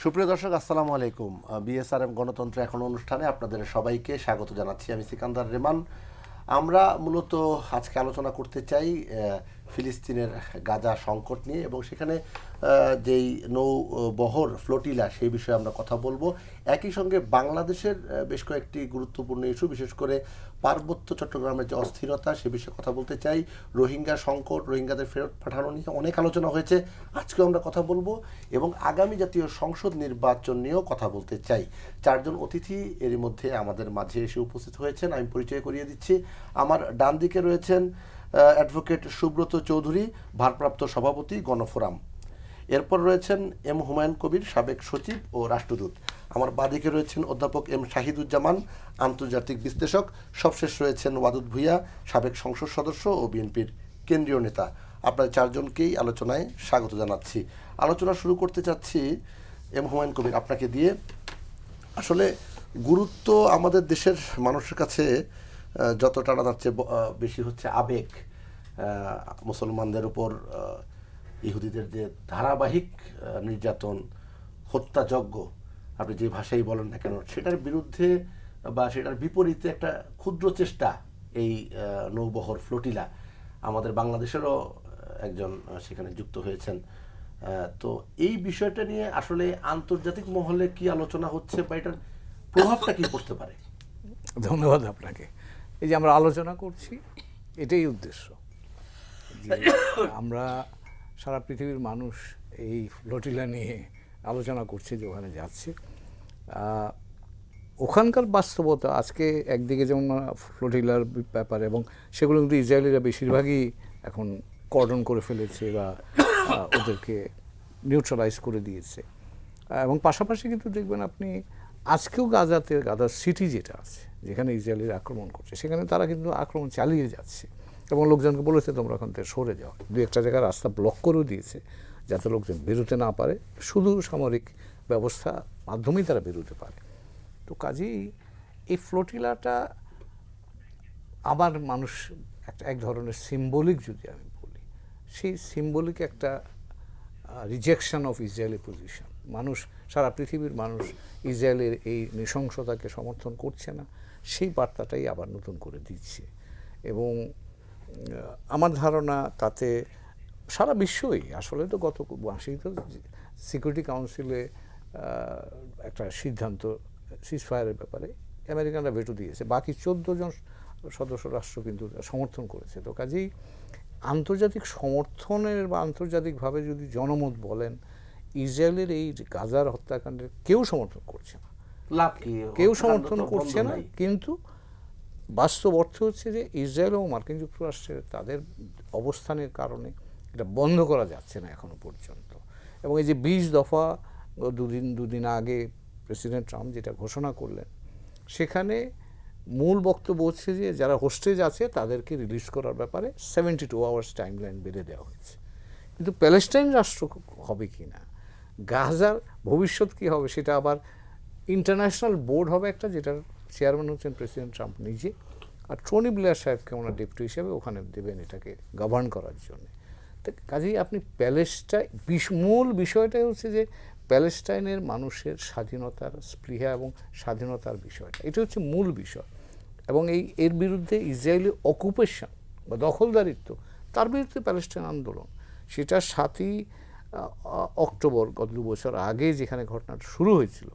সুপ্রিয় দর্শক, আসসালামু আলাইকুম। বিএসআরএম গণতন্ত্র এখন অনুষ্ঠানে আপনাদের সবাইকে স্বাগত জানাচ্ছি। আমি সিকান্দার রেমান। আমরা মূলত আজকে আলোচনা করতে চাই ফিলিস্তিনের গাজা সংকট নিয়ে, এবং সেখানে যেই নৌবহর ফ্লোটিলা সেই বিষয়ে আমরা কথা বলবো। একই সঙ্গে বাংলাদেশের বেশ কয়েকটি গুরুত্বপূর্ণ ইস্যু, বিশেষ করে পার্বত্য চট্টগ্রামের যে অস্থিরতা সে বিষয়ে কথা বলতে চাই। রোহিঙ্গা সংকট, রোহিঙ্গাদের ফেরত পাঠানো নিয়ে অনেক আলোচনা হয়েছে, আজকেও আমরা কথা বলবো। এবং আগামী জাতীয় সংসদ নির্বাচন নিয়েও কথা বলতে চাই। চারজন অতিথি এরই মধ্যে আমাদের মাঝে এসে উপস্থিত হয়েছেন, আমি পরিচয় করিয়ে দিচ্ছি। আমার ডান দিকে রয়েছেন অ্যাডভোকেট সুব্রত চৌধুরী, ভারপ্রাপ্ত সভাপতি গণফোরাম। এরপর রয়েছেন এম হুমায়ুন কবির, সাবেক সচিব ও রাষ্ট্রদূত। আমার বাঁদিকে রয়েছেন অধ্যাপক এম শাহিদুজ্জামান, আন্তর্জাতিক বিশ্লেষক। সবশেষ রয়েছেন ওয়াদুদ ভূঁইয়া, সাবেক সংসদ সদস্য ও বিএনপির কেন্দ্রীয় নেতা। আপনার চারজনকেই আলোচনায় স্বাগত জানাচ্ছি। আলোচনা শুরু করতে চাচ্ছি এম হুমায়ুন কবির আপনাকে দিয়ে। আসলে গুরুত্ব আমাদের দেশের মানুষের কাছে যতটা তার চেয়ে বেশি হচ্ছে আবেগ। মুসলমানদের উপর ইহুদিদের যে ধারাবাহিক নির্যাতন, হত্যাযজ্ঞ, আপনি যে ভাষাই বলেন না কেন, সেটার বিরুদ্ধে বা সেটার বিপরীতে একটা ক্ষুদ্র চেষ্টা, এই নৌবহর ফ্লোটিলা। আমাদের বাংলাদেশেরও একজন সেখানে যুক্ত হয়েছেন। তো এই বিষয়টা নিয়ে আসলে আন্তর্জাতিক মহলে কি আলোচনা হচ্ছে, বা এটার প্রভাবটা কি পড়তে পারে? ধন্যবাদ আপনাকে। এই যে আমরা আলোচনা করছি, এটাই উদ্দেশ্য যে আমরা সারা পৃথিবীর মানুষ এই ফ্লোটিলা নিয়ে আলোচনা করছে যে ওখানে যাচ্ছে। ওখানকার বাস্তবতা আজকে একদিকে যেমন ফ্লোটিলার ব্যাপার, এবং সেগুলো কিন্তু ইসরায়েলিরা বেশিরভাগই এখন কর্ডন করে ফেলেছে বা ওদেরকে নিউট্রালাইজ করে দিয়েছে। এবং পাশাপাশি কিন্তু দেখবেন আপনি আজকেও গাজা সিটি যেটা আছে, যেখানে ইসরায়েলিরা আক্রমণ করছে, সেখানে তারা কিন্তু আক্রমণ চালিয়ে যাচ্ছে এবং লোকজনকে বলেছে তোমরা ওখান থেকে সরে যাও। দু একটা জায়গায় রাস্তা ব্লক করেও দিয়েছে যাতে লোকজন বেরোতে না পারে, শুধু সামরিক ব্যবস্থা মাধ্যমেই তারা বেরোতে পারে। তো কাজেই এই ফ্লোটিলাটা আবার মানুষ এক ধরনের সিম্বলিক, যদি আমি বলি, সেই সিম্বলিক একটা রিজেকশন অফ ইসরায়েলি পজিশন। মানুষ, সারা পৃথিবীর মানুষ ইসরায়েলের এই নৃশংসতাকে সমর্থন করছে না, সেই বার্তাটাই আবার নতুন করে দিচ্ছে। এবং আমার ধারণা তাতে সারা বিশ্বই আসলে, তো গত মাসেই তো সিকিউরিটি কাউন্সিলে একটা সিদ্ধান্ত সিজফায়ারের ব্যাপারে আমেরিকানরা ভেটো দিয়েছে, বাকি 14 জন সদস্য রাষ্ট্র কিন্তু সমর্থন করেছে। তো কাজেই আন্তর্জাতিক সমর্থনের বা আন্তর্জাতিকভাবে যদি জনমত বলেন, ইসরায়েলের এই গাজার হত্যাকাণ্ডের কেউ সমর্থন করছে না, লাভ কি? কেউ সমর্থন করছে না। কিন্তু বাস্তব অর্থ হচ্ছে যে ইসরায়েল ও মার্কিন যুক্তরাষ্ট্রের তাদের অবস্থানের কারণে এটা বন্ধ করা যাচ্ছে না এখনো পর্যন্ত। এবং এই যে 20 দফা দুদিন আগে প্রেসিডেন্ট ট্রাম্প যেটা ঘোষণা করলেন, সেখানে মূল বক্তব্য হচ্ছে যে যারা হোস্টেজ আছে তাদেরকে রিলিজ করার ব্যাপারে 72 আওয়ার্স টাইমলাইন বেঁধে দেওয়া হয়েছে। কিন্তু প্যালেস্টাইন রাষ্ট্র হবে কি না, গাজার ভবিষ্যৎ কী হবে, সেটা আবার ইন্টারন্যাশনাল বোর্ড হবে একটা, যেটার চেয়ারম্যান হচ্ছেন প্রেসিডেন্ট ট্রাম্প নিজে, আর টনি ব্লেয়ার সাহেবকে ওনার ডেপুটি হিসেবে ওখানে দেবেন এটাকে গভর্ন করার জন্য। তো কাজেই আপনি মূল বিষয়টাই হচ্ছে যে প্যালেস্টাইনের মানুষের স্বাধীনতার স্পৃহা এবং স্বাধীনতার বিষয়টা, এটা হচ্ছে মূল বিষয়। এবং এর বিরুদ্ধে ইসরায়েলি অকুপেশন বা দখলদারিত্ব, তার বিরুদ্ধে প্যালেস্টাইন আন্দোলন, সেটা 7ই অক্টোবর গত 2 বছর আগে যেখানে ঘটনাটা শুরু হয়েছিল,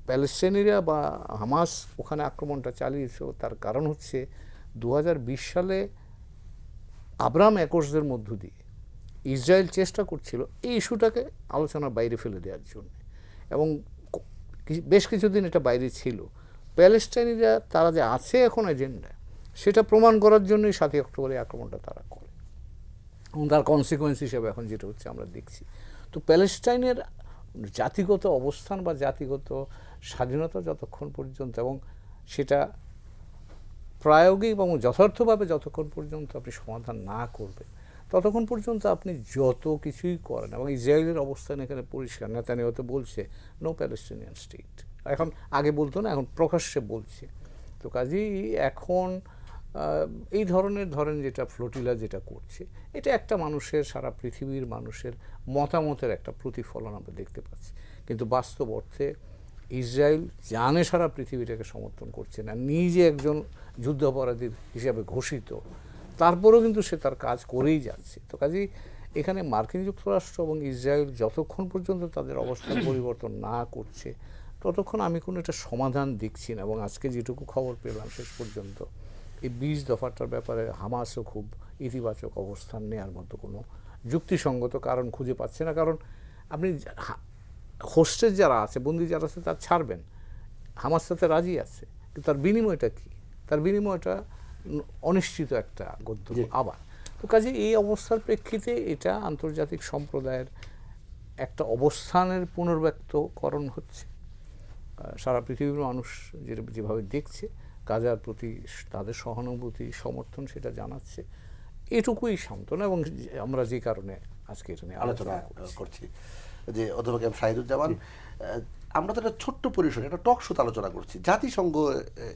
প্যালেস্টাইনিরা বা হামাস ওখানে আক্রমণটা চালিয়েছিল। তার কারণ হচ্ছে 2020 সালে আব্রাহাম অ্যাকর্ডসের মধ্য দিয়ে ইসরায়েল চেষ্টা করছিল এই ইস্যুটাকে আলোচনার বাইরে ফেলে দেওয়ার জন্য, এবং বেশ কিছুদিন এটা বাইরে ছিল। প্যালেস্টাইনিরা তারা যে আছে এখন এজেন্ডা, সেটা প্রমাণ করার জন্যই 7ই অক্টোবরে আক্রমণটা তারা করে, এবং তার কনসিকোয়েন্স হিসেবে এখন যেটা হচ্ছে আমরা দেখছি। তো প্যালেস্টাইনের জাতিগত অবস্থান বা জাতিগত স্বাধীনতা যতক্ষণ পর্যন্ত, এবং সেটা প্রায়োগিক এবং যথার্থভাবে যতক্ষণ পর্যন্ত আপনি সমাধান না করবেন, ততক্ষণ পর্যন্ত আপনি যত কিছুই করেন। এবং ইসরায়েলের অবস্থান এখানে পরিষ্কার, নেতানিয়াহু তো বলছে নো প্যালেস্টাইনিয়ান স্টেট, এখন আগে বলতো না, এখন প্রকাশ্যে বলছে। তো কাজেই এখন এই ধরেন যেটা ফ্লোটিলা যেটা করছে, এটা একটা মানুষের, সারা পৃথিবীর মানুষের মতামতের একটা প্রতিফলন আমরা দেখতে পাচ্ছি। কিন্তু বাস্তব অর্থে ইসরায়েল জানে সারা পৃথিবীটাকে সমর্থন করছে না, নিজে একজন যুদ্ধাপরাধী হিসাবে ঘোষিত, তারপরেও কিন্তু সে তার কাজ করেই যাচ্ছে। তো কাজেই এখানে মার্কিন যুক্তরাষ্ট্র এবং ইসরায়েল যতক্ষণ পর্যন্ত তাদের অবস্থান পরিবর্তন না করছে ততক্ষণ আমি কোনো একটা সমাধান দেখছি না। এবং আজকে যেটুকু খবর পেলাম শেষ পর্যন্ত এই 20 দফাটার ব্যাপারে হামাসও খুব ইতিবাচক অবস্থান নেওয়ার মতো কোনো যুক্তিসঙ্গত কারণ খুঁজে পাচ্ছে না। কারণ আপনি হোস্টেজ যারা আছে, বন্দী যারা আছে, তার ছাড়বেন, হামাস সাথে রাজি আছে, কিন্তু তার বিনিময়টা কি? তার বিনিময়টা অনিশ্চিত একটা গদ্য আবার। তো কাজে এই অবস্থার প্রেক্ষিতে এটা আন্তর্জাতিক সম্প্রদায়ের একটা অবস্থানের পুনর্ব্যক্তকরণ হচ্ছে। সারা পৃথিবীর মানুষ যেভাবে দেখছে, গাজার প্রতি তাদের সহানুভূতি, সমর্থন সেটা জানাচ্ছে। এটুকুই সান্ত্বনা। এবং আমরা যে কারণে আজকে এটা নিয়ে আলোচনা করছি যে অধ্যাপক এম শাহিদুজ্জামান, আমরা তো একটা ছোট্ট পরিসরে একটা টক শোতে আলোচনা করছি, জাতিসংঘ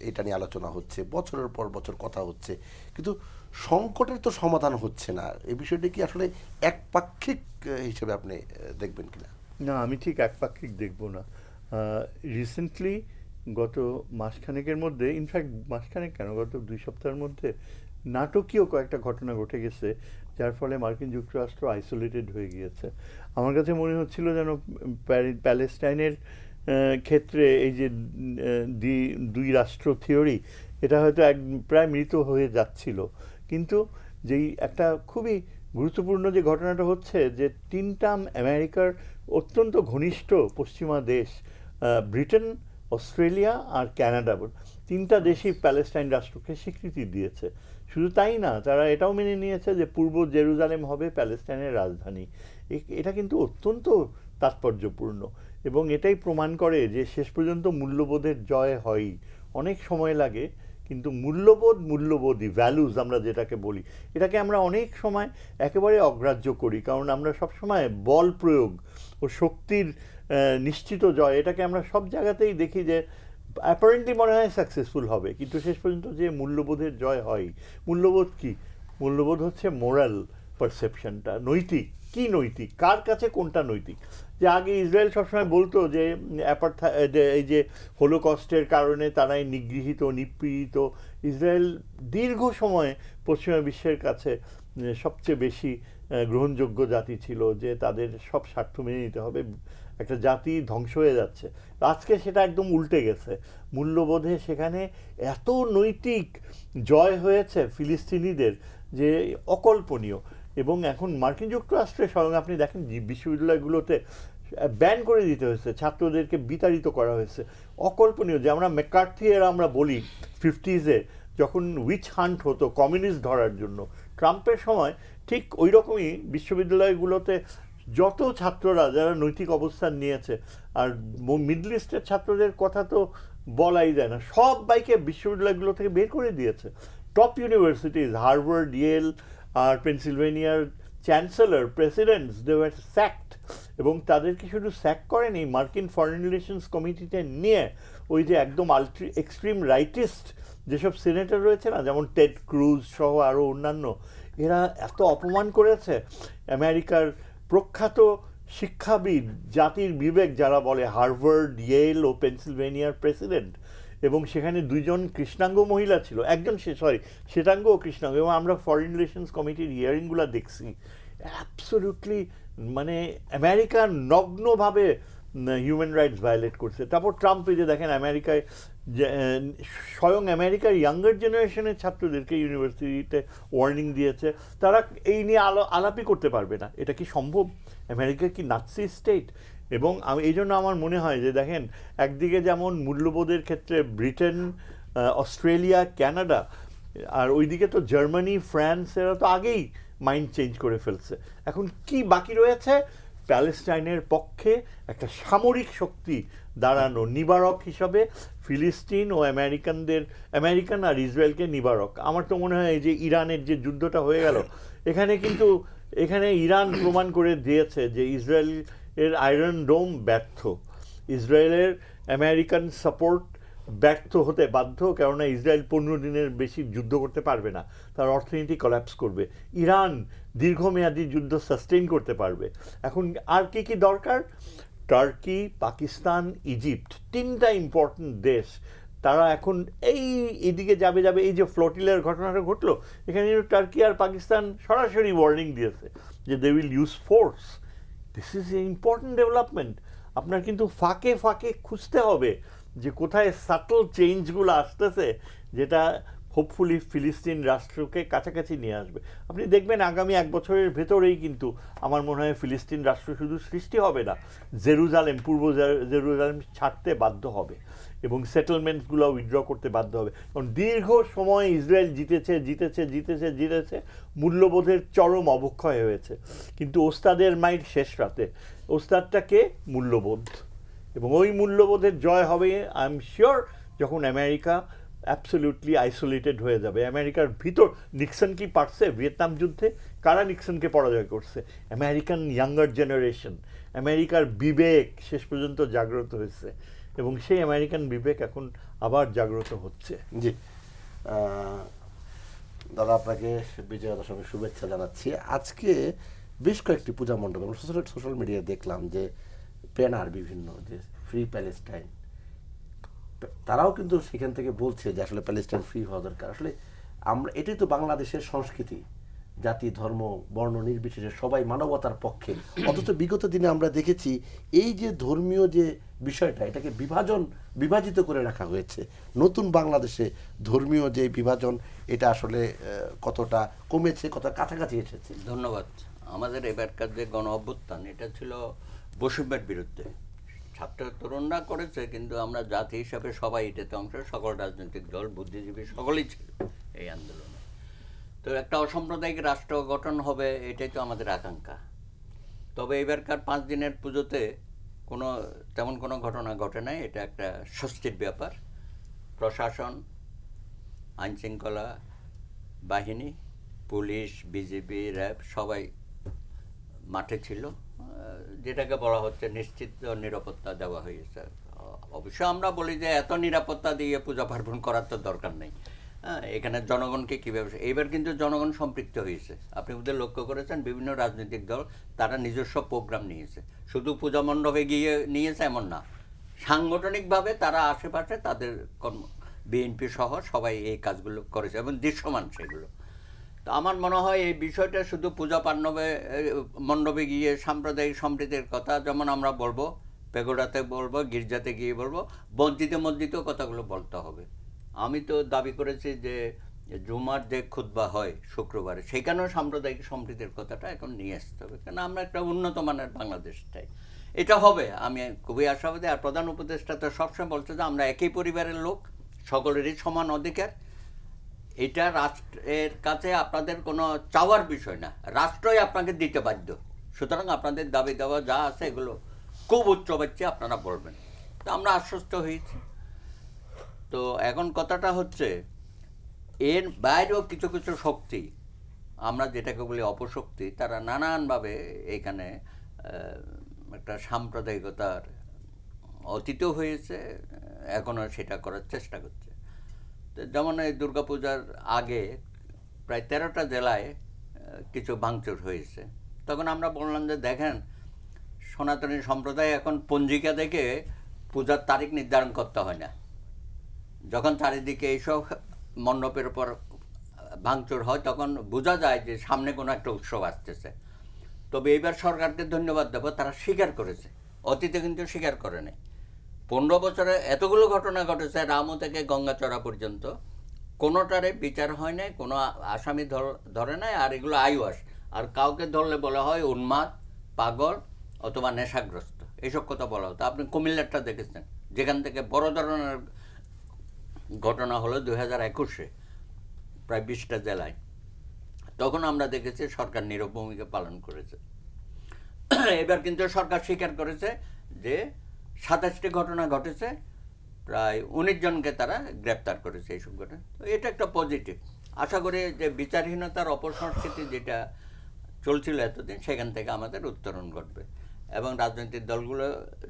এটা নিয়ে আলোচনা হচ্ছে, বছরের পর বছর কথা হচ্ছে, কিন্তু সংকটের তো সমাধান হচ্ছে না। এই বিষয়টি কি আসলে একপাক্ষিক হিসেবে আপনি দেখবেন কিনা? না, আমি ঠিক একপাক্ষিক দেখব না। রিসেন্টলি গত মাসখানেকের মধ্যে, ইনফ্যাক্ট মাসখানেক কেন, গত 2 সপ্তাহের মধ্যে নাটকীয় কয়েকটা ঘটনা ঘটে গেছে, যার ফলে মার্কিন যুক্তরাষ্ট্র আইসোলেটেড হয়ে গিয়েছে। আমার কাছে মনে হচ্ছিল যেন প্যালেস্টাইনের ক্ষেত্রে এই যে 2 রাষ্ট্র থিওরি, এটা হয়তো প্রায় মৃত হয়ে যাচ্ছিল। কিন্তু যেই একটা খুবই গুরুত্বপূর্ণ যে ঘটনাটা হচ্ছে, যে 3টা আমেরিকার অত্যন্ত ঘনিষ্ঠ পশ্চিমা দেশ, ব্রিটেন, অস্ট্রেলিয়া আর কানাডা, 3টা দেশই প্যালেস্টাইন রাষ্ট্রকে স্বীকৃতি দিয়েছে। শুধু তাই না, তারা এটাও মেনে নিয়েছে যে পূর্ব জেরুজালেম হবে প্যালেস্টাইনের রাজধানী। এটা কিন্তু অত্যন্ত তাৎপর্যপূর্ণ এবং এটাই প্রমাণ করে যে শেষ পর্যন্ত মূল্যবোধের জয় হয়ই। অনেক সময় লাগে, কিন্তু মূল্যবোধই, ভ্যালুজ আমরা যেটাকে বলি, এটাকে আমরা অনেক সময় একেবারে অগ্রাহ্য করি। কারণ আমরা সবসময় বল প্রয়োগ ও শক্তির নিশ্চিত জয়, এটাকে আমরা সব জায়গাতেই দেখি যে অ্যাপারেন্টলি মনে হয় সাকসেসফুল হবে, কিন্তু শেষ পর্যন্ত যে মূল্যবোধের জয় হয়। মূল্যবোধ কি? মূল্যবোধ হচ্ছে মোরাল পারসেপশনটা, নৈতিক কি, নৈতিক কার কাছে কোনটা নৈতিক। যে আগে ইসরায়েল সবসময় বলতো যে এই যে হোলোকস্টের কারণে তারাই নিগৃহীত, নিপীড়িত। ইসরায়েল দীর্ঘ সময় পশ্চিমা বিশ্বের কাছে সবচেয়ে বেশি গ্রহণযোগ্য জাতি ছিল, যে তাদের সব স্বার্থ মেনে নিতে হবে, একটা জাতি ধ্বংস হয়ে যাচ্ছে। আজকে সেটা একদম উল্টে গেছে। মূল্যবোধে সেখানে এত নৈতিক জয় হয়েছে ফিলিস্তিনিদের যে অকল্পনীয়। এবং এখন মার্কিন যুক্তরাষ্ট্রে স্বয়ং আপনি দেখেন বিশ্ববিদ্যালয়গুলোতে ব্যান করে দিতে হয়েছে, ছাত্রদেরকে বিতাড়িত করা হয়েছে। অকল্পনীয়। যে আমরা ম্যাকার্থি এরা আমরা বলি 50s যখন উইচ হান্ট হতো কমিউনিস্ট ধরার জন্য, ট্রাম্পের সময় ঠিক ওই রকমই বিশ্ববিদ্যালয়গুলোতে যত ছাত্ররা যারা নৈতিক অবস্থান নিয়েছে, আর মিডল ইস্টের ছাত্রদের কথা তো বলাই যায় না, সবাইকে বিশ্ববিদ্যালয়গুলো থেকে বের করে দিয়েছে। টপ ইউনিভার্সিটিজ, হার্ভার্ড, ইয়েল আর পেনসিলভেনিয়ার chancellor, presidents, they were sacked. এবং তাদেরকে শুধু স্যাক করেনি, মার্কিন ফরেন রিলেশনস কমিটিতে নিয়ে ওই যে একদম এক্সট্রিম রাইটিস্ট যেসব সিনেটর রয়েছে না, যেমন টেড ক্রুজ সহ আরও অন্যান্য, এরা এত অপমান করেছে আমেরিকার প্রখ্যাত শিক্ষাবিদ, জাতির বিবেক যারা বলে, হার্ভার্ড, ইয়েল ও পেনসিলভেনিয়ার প্রেসিডেন্ট। এবং সেখানে 2জন কৃষ্ণাঙ্গ মহিলা ছিল, একজন শ্বেতাঙ্গ ও কৃষ্ণাঙ্গ। এবং আমরা ফরেন রিলেশনস কমিটির হিয়ারিংগুলো দেখছি, অ্যাবসলিউটলি মানে আমেরিকা নগ্নভাবে হিউম্যান রাইটস ভায়োলেট করছে। তারপর ট্রাম্প যে দেখেন আমেরিকায় স্বয়ং আমেরিকার ইয়াঙ্গার জেনারেশনের ছাত্রদেরকে ইউনিভার্সিটিতে ওয়ার্নিং দিয়েছে, তারা এই নিয়ে আলাপই করতে পারবে না। এটা কি সম্ভব? আমেরিকা কি নাৎসি স্টেট? এবং এই জন্য আমার মনে হয় যে দেখেন, একদিকে যেমন মূল্যবোধের ক্ষেত্রে ব্রিটেন, অস্ট্রেলিয়া, কানাডা, আর ওইদিকে তো জার্মানি, ফ্রান্স, এরা তো আগেই মাইন্ড চেঞ্জ করে ফেলছে। এখন কি বাকি রয়েছে? প্যালেস্টাইনের পক্ষে একটা সামরিক শক্তি দাঁড়ানো, নিবারক হিসাবে ফিলিস্তিন ও আমেরিকান আর ইসরায়েলকে নিবারক। আমার তো মনে হয় এই যে ইরানের যে যুদ্ধটা হয়ে গেল, এখানে ইরান প্রমাণ করে দিয়েছে যে ইসরায়েল এর আয়রন ডোম ব্যর্থ, ইসরায়েলের আমেরিকান সাপোর্ট ব্যর্থ হতে বাধ্য। কেননা ইসরায়েল 15 দিনের বেশি যুদ্ধ করতে পারবে না, তার অর্থনীতি কলাপস করবে। ইরান দীর্ঘমেয়াদী যুদ্ধ সাস্টেইন করতে পারবে। এখন আর কি দরকার? টার্কি, পাকিস্তান, ইজিপ্ট, তিনটা ইম্পর্টেন্ট দেশ, তারা এখন এইদিকে যাবে এই যে ফ্লোটিলের ঘটনাটা ঘটলো, এখানে টার্কি আর পাকিস্তান সরাসরি ওয়ার্নিং দিয়েছে যে they will use force. This is a important development. আপনার কিন্তু ফাঁকে ফাঁকে খুঁজতে হবে যে কোথায় সাটল চেঞ্জগুলো আসতেছে, যেটা হোপফুলি ফিলিস্তিন রাষ্ট্রকে কাছাকাছি নিয়ে আসবে। আপনি দেখবেন আগামী 1 বছরের ভেতরেই কিন্তু আমার মনে হয় ফিলিস্তিন রাষ্ট্র শুধু সৃষ্টি হবে না, জেরুজালেম, পূর্ব জেরুজালেম ছাড়তে বাধ্য হবে এবং সেটেলমেন্টসগুলো উইথড্র করতে বাধ্য হবে। কারণ দীর্ঘ সময় ইসরায়েল জিতেছে, মূল্যবোধের চরম অবক্ষয় হয়েছে। কিন্তু ওস্তাদের মাইর শেষ রাতে, ওস্তাদটাকে মূল্যবোধ, এবং ওই মূল্যবোধের জয় হবে আই এম শিওর যখন আমেরিকা অ্যাবসলিউটলি আইসোলেটেড হয়ে যাবে। আমেরিকার ভিতর নিক্সন কি পারছে ভিয়েতনাম যুদ্ধে? কারা নিক্সনকে পরাজয় করছে? American younger generation. আমেরিকার বিবেক শেষ পর্যন্ত জাগ্রত হয়েছে এবং সেই আমেরিকান বিবেক এখন আবার জাগ্রত হচ্ছে। জি, দাদা আপনাকে বিজয়া দশমীর শুভেচ্ছা জানাচ্ছি। আজকে বেশ কয়েকটি পূজা মণ্ডপ আমরা সোশ্যাল মিডিয়ায় দেখলাম যে ব্যানার বিভিন্ন যে ফ্রি প্যালেস্টাইন, তারাও কিন্তু সেখান থেকে বলছে যে আসলে প্যালেস্টাইন ফ্রি হওয়া দরকার। আসলে আমরা এটাই তো বাংলাদেশের সংস্কৃতি, জাতি ধর্ম বর্ণ নির্বিশেষে সবাই মানবতার পক্ষে। অথচ বিগত দিনে আমরা দেখেছি এই যে ধর্মীয় যে বিষয়টা, এটাকে বিভাজিত করে রাখা হয়েছে। নতুন বাংলাদেশে ধর্মীয় যে বিভাজন, এটা আসলে কতটা কমেছে, কতটা কাছাকাছি এসেছে? ধন্যবাদ। আমাদের এবারকার যে গণ অভ্যুত্থান, এটা ছিল বৈষম্যের বিরুদ্ধে। ছাত্র তরুণরা করেছে, কিন্তু আমরা জাতি হিসাবে সবাই এটাতে অংশ, সকল রাজনৈতিক দল, বুদ্ধিজীবী সকলেই ছিল এই আন্দোলনে। তো একটা অসাম্প্রদায়িক রাষ্ট্র গঠন হবে, এটাই তো আমাদের আকাঙ্ক্ষা। তবে এবারকার 5 দিনের পুজোতে তেমন কোনো ঘটনা ঘটে নাই, এটা একটা স্বস্তির ব্যাপার। প্রশাসন, আইনশৃঙ্খলা বাহিনী, পুলিশ, বিজিবি, র্যাব সবাই মাঠে ছিল, যেটাকে বলা হচ্ছে নিশ্চিত নিরাপত্তা দেওয়া হয়েছে। অবশ্য আমরা বলি যে এত নিরাপত্তা দিয়ে পূজা পার্বণ করার তো দরকার নেই। এখানে জনগণকে কীভাবে, এইবার কিন্তু জনগণ সম্পৃক্ত হয়েছে। আপনি ওদের লক্ষ্য করেছেন, বিভিন্ন রাজনৈতিক দল তারা নিজস্ব প্রোগ্রাম নিয়েছে, শুধু পূজা মণ্ডপে গিয়ে নিয়েছে এমন না, সাংগঠনিকভাবে তারা আশেপাশে তাদের বিএনপি সহ সবাই এই কাজগুলো করেছে এবং দৃশ্যমান সেগুলো। তো আমার মনে হয় এই বিষয়টা শুধু পূজা মণ্ডপে গিয়ে সাম্প্রদায়িক সম্প্রীতির কথা যেমন আমরা বলবো, পেগোডাতে বলবো, গির্জাতে গিয়ে বলবো, মসজিদেও কথাগুলো বলতে হবে। আমি তো দাবি করেছি যে জুমার যে খুতবা হয় শুক্রবারে, সেখানেও সাম্প্রদায়িক সম্প্রীতির কথাটা এখন নিয়ে আসতে হবে, কারণ আমরা একটা উন্নত মানের বাংলাদেশ চাই। এটা হবে, আমি খুবই আশাবাদী। আর প্রধান উপদেষ্টা তো সবসময় বলছে যে আমরা একই পরিবারের লোক, সকলেরই সমান অধিকার। এটা রাষ্ট্রের কাছে আপনাদের কোনো চাওয়ার বিষয় না, রাষ্ট্রই আপনাকে দিতে বাধ্য। সুতরাং আপনাদের দাবি দেওয়া যা আছে এগুলো খুব উচ্চবাচ্যে আপনারা বলবেন। তো আমরা আশ্বস্ত হয়েছি। তো এখন কথাটা হচ্ছে, এর বাইরেও কিছু কিছু শক্তি, আমরা যেটাকে বলি অপশক্তি, তারা নানানভাবে এখানে একটা সাম্প্রদায়িকতার অতীতও হয়েছে, এখনও সেটা করার চেষ্টা করছে। যেমন এই দুর্গাপূজার আগে প্রায় 13টা জেলায় কিছু ভাঙচুর হয়েছে। তখন আমরা বললাম যে দেখেন, সনাতনী সম্প্রদায় এখন পঞ্জিকা দেখে পূজার তারিখ নির্ধারণ করতে হয় না। যখন চারিদিকে এইসব মণ্ডপের উপর ভাঙচুর হয়, তখন বোঝা যায় যে সামনে কোনো একটা উৎসব আসতেছে। তবে এইবার সরকারকে ধন্যবাদ দেবো, তারা স্বীকার করেছে, অতীতে কিন্তু স্বীকার করে নাই। 15 বছরে এতগুলো ঘটনা ঘটেছে, রামু থেকে গঙ্গাচড়া পর্যন্ত, কোনোটারে বিচার হয় নাই, কোনো আসামি ধরে নাই, আর এগুলো আইওয়াস। আর কাউকে ধরলে বলা হয় উন্মাদ, পাগল অথবা নেশাগ্রস্ত, এইসব কথা বলা হতো। আপনি কুমিল্লারটা দেখেছেন, যেখান থেকে বড় ধরনের ঘটনা হলো 2021-এ প্রায় 20টা জেলায়। তখন আমরা দেখেছি সরকার নীরব ভূমিকা পালন করেছে। এবার কিন্তু সরকার স্বীকার করেছে যে 27টি ঘটনা ঘটেছে, প্রায় 19 জনকে তারা গ্রেপ্তার করেছে এইসব ঘটনা। তো এটা একটা পজিটিভ। আশা করি যে বিচারহীনতার অপসংস্কৃতি যেটা চলছিল এতদিন, সেখান থেকে আমাদের উত্তরণ ঘটবে এবং রাজনৈতিক দলগুলো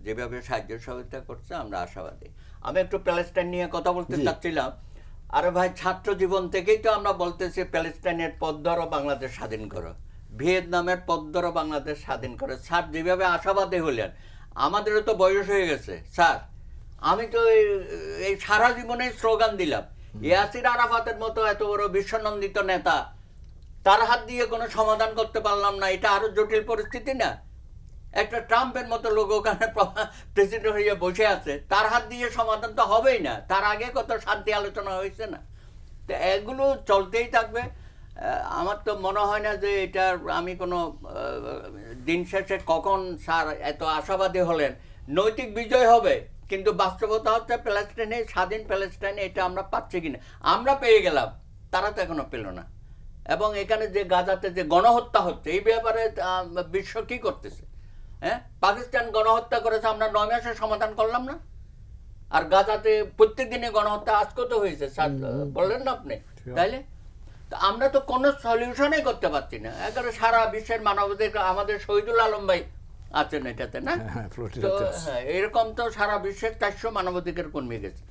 যেভাবে সাহায্য সহযোগিতা করছে আমরা আশাবাদী। আমি একটু প্যালেস্টাইন নিয়ে কথা বলতে চাচ্ছিলাম। আরে ভাই, ছাত্র জীবন থেকেই তো আমরা বলতেছি প্যালেস্টাইনের পথ ধরো, বাংলাদেশ স্বাধীন করো, ভিয়েতনামের পথ ধরো, বাংলাদেশ স্বাধীন করো। স্যার যেভাবে আশাবাদী হলেন, আমাদেরও তো বয়স হয়ে গেছে স্যার, আমি তো এই সারা জীবনে স্লোগান দিলাম, ইয়াসির আরাফাতের মতো এত বড় বিশ্বনন্দিত নেতা, তার হাত দিয়ে কোনো সমাধান করতে পারলাম না, এটা আরো জটিল পরিস্থিতি না? একটা ট্রাম্পের মতো লোক ওখানে প্রেসিডেন্ট হয়ে বসে আছে, তার হাত দিয়ে সমাধান তো হবেই না। তার আগে কত শান্তি আলোচনা হয়েছে না? তো এগুলো চলতেই থাকবে। আমার তো মনে হয় না যে এটার আমি কোনো দিন শেষে কখন স্যার এত আশাবাদী হলেন নৈতিক বিজয় হবে, কিন্তু বাস্তবতা হচ্ছে প্যালেস্টাইনে, স্বাধীন প্যালেস্টাইনে এটা আমরা পাচ্ছি কিনা। আমরা পেয়ে গেলাম, তারা তো এখনো পেল না। এবং এখানে যে গাজাতে যে গণহত্যা হচ্ছে, এই ব্যাপারে বিশ্ব কি করতেছে? হ্যাঁ, পাকিস্তান গণহত্যা করেছে, আমরা 9 মাসে সমাধান করলাম না? আর গাজাতে প্রত্যেক দিনে গণহত্যা আজকে তো হয়েছে স্যার, বললেন না আপনি? তাইলে তো আমরা তো কোনো সলিউশনই করতে পারছি না। একেবারে সারা বিশ্বের মানবাধিকার, আমাদের শহীদুল আলম ভাই আছেন এটাতে না? তো হ্যাঁ, এরকম তো সারা বিশ্বের 400 মানবাধিকার কর্মী গেছে।